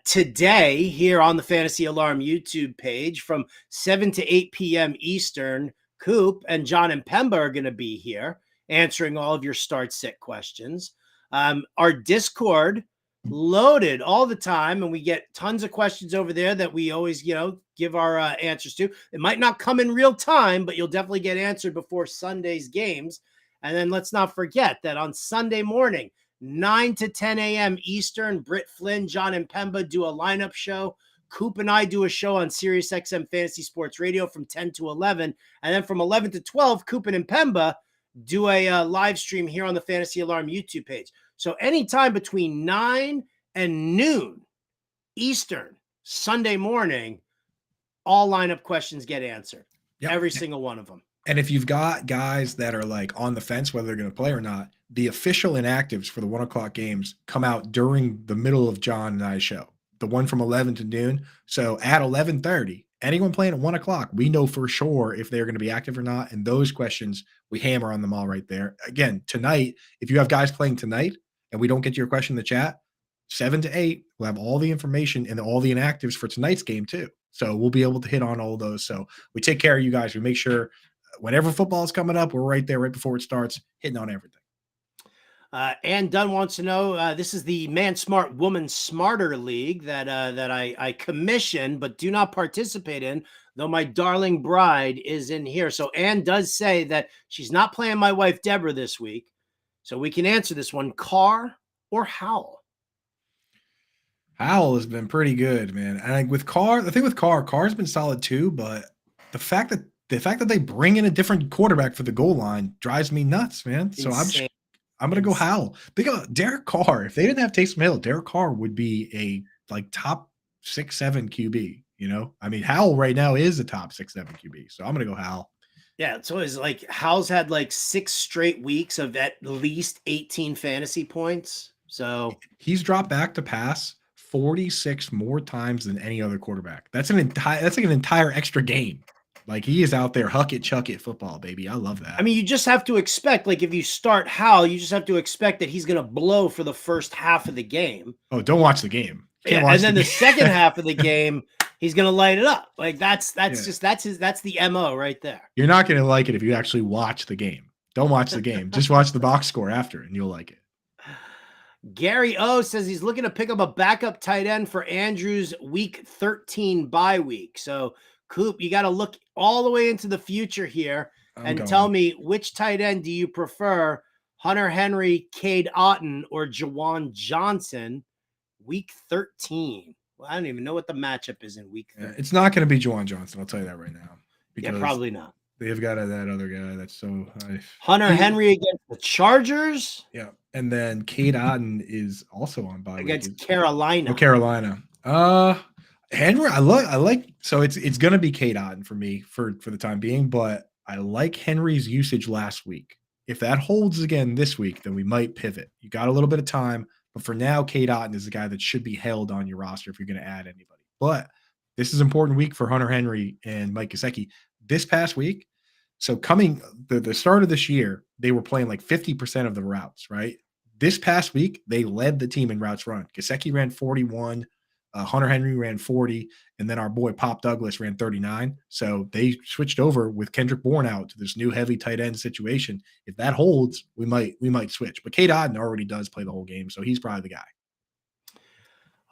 today here on the Fantasy Alarm YouTube page from 7 to 8 p.m. Eastern, Coop and John and Pemba are going to be here answering all of your start-sit questions. Our Discord loaded all the time, and we get tons of questions over there that we always, give our answers to. It might not come in real time, but you'll definitely get answered before Sunday's games. And then let's not forget that on Sunday morning, 9 to 10 a.m. Eastern, Britt Flynn, John and Pemba do a lineup show. Coop and I do a show on Sirius XM Fantasy Sports Radio from 10 to 11. And then from 11 to 12, Coop and Pemba do a live stream here on the Fantasy Alarm YouTube page. So anytime between 9 and noon Eastern, Sunday morning, all lineup questions get answered. Yep. Every single one of them. And if you've got guys that are like on the fence, whether they're going to play or not, the official inactives for the 1:00 games come out during the middle of John and I's show, the one from 11 to noon. So at 11:30, anyone playing at 1:00, we know for sure if they're going to be active or not. And those questions, we hammer on them all right there. Again, tonight, if you have guys playing tonight and we don't get your question in the chat, 7 to 8, we'll have all the information and all the inactives for tonight's game too. So we'll be able to hit on all those. So we take care of you guys. We make sure whenever football is coming up, we're right there right before it starts, hitting on everything. Ann Dunn wants to know, this is the Man Smart Woman Smarter League that I commission but do not participate in, though my darling bride is in here. So Ann does say that she's not playing my wife Deborah this week. So we can answer this one, Carr or Howell? Howell has been pretty good, man. And with Carr, the thing with Carr's been solid too, but the fact that they bring in a different quarterback for the goal line drives me nuts, man. So I'm going to go Howell. Think about Derek Carr. If they didn't have Taysom Hill, Derek Carr would be a top 6-7 QB, I mean, Howell right now is a top 6-7 QB. So I'm going to go Howell. Yeah, it's always like Hal's had like 6 straight weeks of at least 18 fantasy points. So He's dropped back to pass 46 more times than any other quarterback. That's like an entire extra game. Like he is out there huck it, chuck it football, baby. I love that. I mean, you just have to expect, like if you start Hal, you just have to expect that he's gonna blow for the first half of the game. Oh, don't watch the game. Yeah, and then the second half of the game, he's gonna light it up. Like that's the MO right there. You're not gonna like it if you actually watch the game. Don't watch the game. Just watch the box score after, and you'll like it. Gary O says he's looking to pick up a backup tight end for Andrew's week 13 bye week. So, Coop, you got to look all the way into the future here and tell me which tight end do you prefer, Hunter Henry, Cade Otton, or Jawan Johnson, week 13? Well, I don't even know what the matchup is in week 13. It's not going to be Jawan Johnson. I'll tell you that right now. Yeah, probably not. They've got that other guy that's so high. Hunter Henry against the Chargers. Yeah. And then Cade Otton is also on bye against Carolina. Oh, Carolina. Henry, I like so it's gonna be Cade Otton for me for the time being, but I like Henry's usage last week. If that holds again this week, then we might pivot. You got a little bit of time, but for now, Cade Otton is the guy that should be held on your roster if you're going to add anybody. But this is an important week for Hunter Henry and Mike Gesicki. This past week, so coming the start of this year, they were playing like 50% of the routes, right? This past week, they led the team in routes run. Gesicki ran 41, Hunter Henry ran 40, and then our boy Pop Douglas ran 39. So they switched over with Kendrick Bourne out to this new heavy tight end situation. If that holds, we might switch. But Cade Otton already does play the whole game, so he's probably the guy.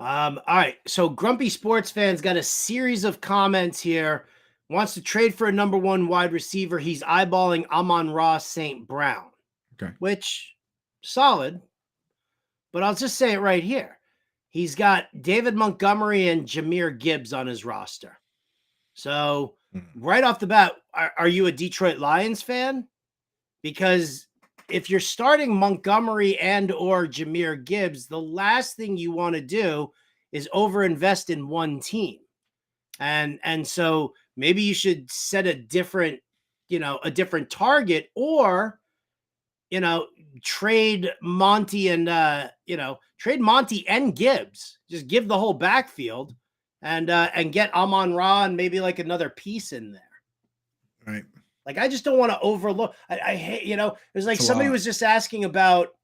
All right. So Grumpy Sports Fans got a series of comments here. Wants to trade for a number 1 wide receiver. He's eyeballing Amon-Ra St. Brown. Okay. Which, solid. But I'll just say it right here. He's got David Montgomery and Jahmyr Gibbs on his roster. So right off the bat, are you a Detroit Lions fan? Because if you're starting Montgomery and or Jahmyr Gibbs, the last thing you want to do is overinvest in one team. And so maybe you should set a different target, or, trade Monty and, trade Monty and Gibbs. Just give the whole backfield and get Amon-Ra and maybe like another piece in there. Right. Like, I just don't want to overlook. I hate, it was like somebody was just asking about,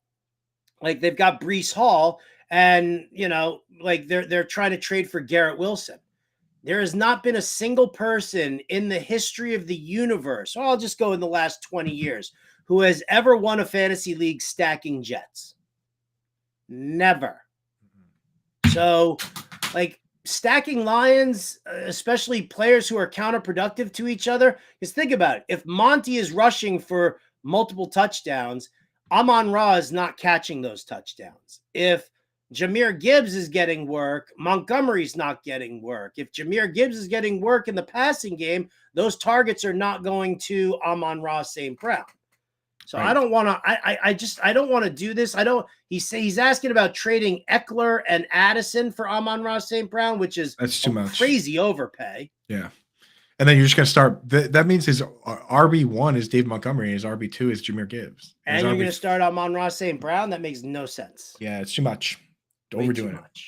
like, they've got Breece Hall and, like they're trying to trade for Garrett Wilson. There has not been a single person in the history of the universe, or I'll just go in the last 20 years, who has ever won a fantasy league stacking Jets. Never. So, like, stacking Lions, especially players who are counterproductive to each other, because think about it. If Monty is rushing for multiple touchdowns, Amon-Ra is not catching those touchdowns. If Jahmyr Gibbs is getting work, Montgomery's not getting work. If Jahmyr Gibbs is getting work in the passing game, those targets are not going to Amon-Ra St. Brown. So right. I don't want to. I don't want to do this. He's asking about trading Eckler and Addison for Amon-Ra St. Brown, which is that's too much. Crazy overpay. Yeah, and then you're just gonna start. That means his RB1 is Dave Montgomery, his RB2 is Jahmyr Gibbs, and you're gonna start Amon-Ra St. Brown. That makes no sense. Yeah, it's too much. Overdoing it.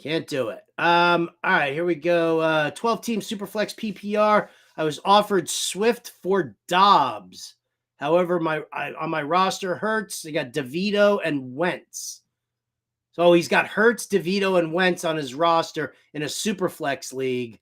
Can't do it. All right, here we go. 12-team Superflex PPR. I was offered Swift for Dobbs. However, on my roster, Hurts, I got DeVito and Wentz. So he's got Hurts, DeVito, and Wentz on his roster in a Superflex league.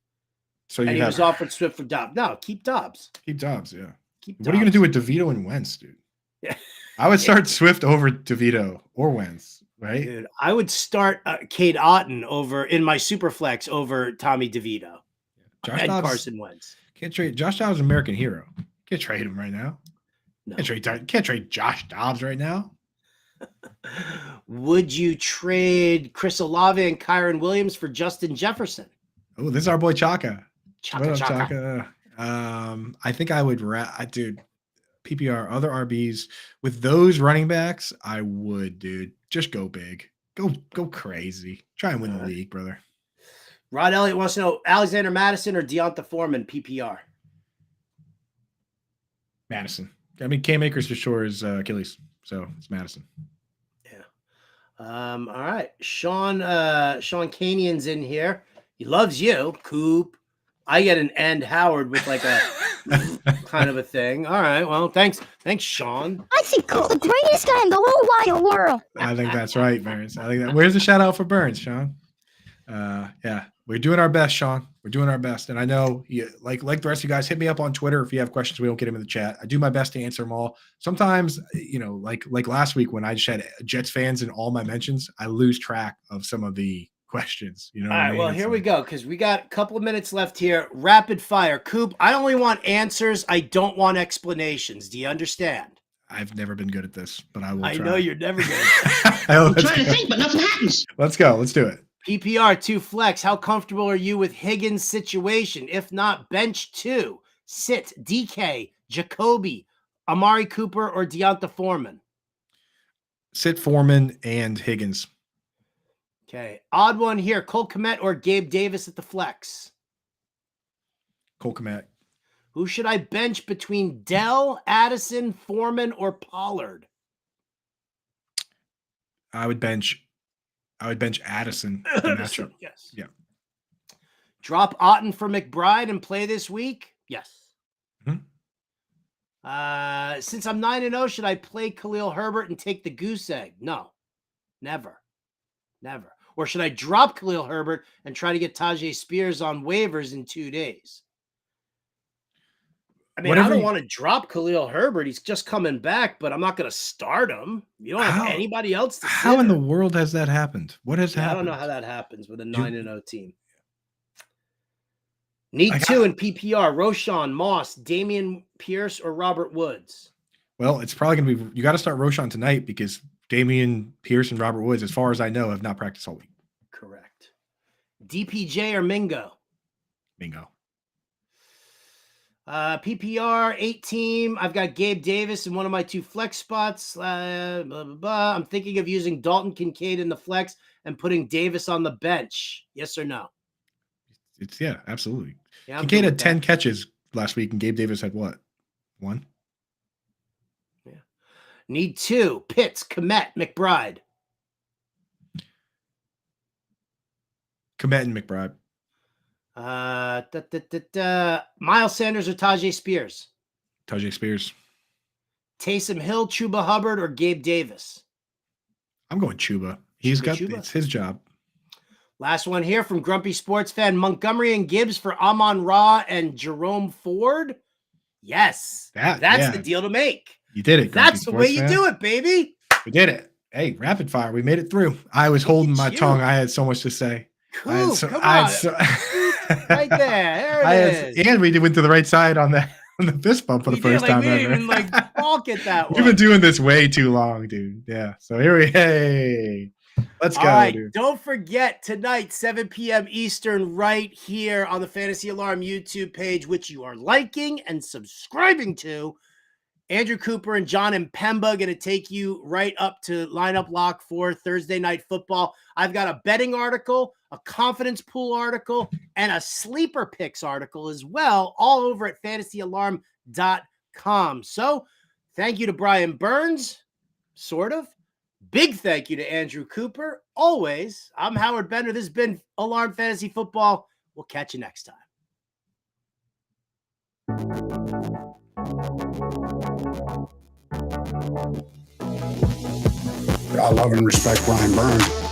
So he was offered Swift for Dobbs. No, keep Dobbs. Keep Dobbs, yeah. Keep What are you going to do with DeVito and Wentz, dude? Yeah. I would start Swift over DeVito or Wentz, right? Dude, I would start Cade Otton in my Superflex over Tommy DeVito. Josh and Dobbs, Carson Wentz. Can't trade. Josh Dobbs is an American hero. Can't trade him right now. No. Can't trade Josh Dobbs right now. Would you trade Chris Olave and Kyron Williams for Justin Jefferson? Oh, this is our boy Chaka. Chaka. I think I would dude, PPR, other RBs with those running backs, I would, dude. Just go big. Go crazy. Try and win the league, brother. Rod Elliott wants to know Alexander Madison or Deonta Foreman PPR. Madison. I mean, Cam Akers for sure is Achilles, so it's Madison. Yeah. All right. Sean Canian's in here. He loves you, Coop. I get an end Howard with like a kind of a thing. All right. Well, thanks, Sean. I think Coop's the greatest guy in the whole wide world. I think that's right, Burns. I think that. Where's the shout out for Burns, Sean? Yeah, we're doing our best, Sean. We're doing our best, and I know you like the rest of you guys. Hit me up on Twitter if you have questions. We don't get them in the chat. I do my best to answer them all. Sometimes, like last week when I just had Jets fans in all my mentions, I lose track of some of the questions. You know. All right. Well, here we go because we got a couple of minutes left here. Rapid fire, Coop. I only want answers. I don't want explanations. Do you understand? I've never been good at this, but I will. I try. know you're never good. I'm trying to think, but nothing happens. Let's go. Let's do it. PPR 2 flex. How comfortable are you with Higgins' situation? If not, bench 2. Sit DK, Jacoby, Amari Cooper, or Deonta Foreman. Sit Foreman and Higgins. Okay. Odd one here. Cole Kmet or Gabe Davis at the flex. Cole Kmet. Who should I bench between Dell, Addison, Foreman, or Pollard? I would bench Addison. Addison, yes. Yeah. Drop Otten for McBride and play this week? Yes. Mm-hmm. Since I'm 9-0, should I play Khalil Herbert and take the goose egg? No. Never. Or should I drop Khalil Herbert and try to get Tajay Spears on waivers in 2 days? I mean, I don't want to drop Khalil Herbert. He's just coming back, but I'm not going to start him. You don't have anybody else to How in the world has that happened? What has happened? I don't know how that happens with a 9-0 team. Need 2 in PPR. Roshan, Moss, Damian Pierce, or Robert Woods? Well, it's probably going to be – you got to start Roshan tonight because Damian Pierce and Robert Woods, as far as I know, have not practiced all week. Correct. DPJ or Mingo? Mingo. PPR 8 team. I've got Gabe Davis in one of my 2 flex spots. Blah, blah, blah. I'm thinking of using Dalton Kincaid in the flex and putting Davis on the bench. Yes or no? Yeah, absolutely. Yeah, Kincaid had 10 catches last week, and Gabe Davis had what? 1? Yeah. Need 2. Pitts, Kmet, McBride. Kmet and McBride. Miles Sanders or Tajay Spears? Tajay Spears. Taysom Hill, Chuba Hubbard, or Gabe Davis? I'm going Chuba. It's his job. Last one here from Grumpy Sports Fan. Montgomery and Gibbs for Amon-Ra and Jerome Ford? Yes. That's the deal to make. You did it. That's the way you do it, baby. We did it. Hey, rapid fire. We made it through. I was holding my tongue. I had so much to say. Cool. Come on. Right there. There it is. And we went to the right side on the fist bump for the first time we ever. didn't even balk at that one. We've been doing this way too long, dude. Yeah. So let's go. All right. Dude. Don't forget tonight, 7 p.m. Eastern, right here on the Fantasy Alarm YouTube page, which you are liking and subscribing to. Andrew Cooper and John Mpemba going to take you right up to lineup lock for Thursday Night Football. I've got a betting article, a confidence pool article, and a sleeper picks article as well, all over at fantasyalarm.com. So thank you to Brian Burns, sort of. Big thank you to Andrew Cooper. Always. I'm Howard Bender. This has been Alarm Fantasy Football. We'll catch you next time. I love and respect Brian Burns.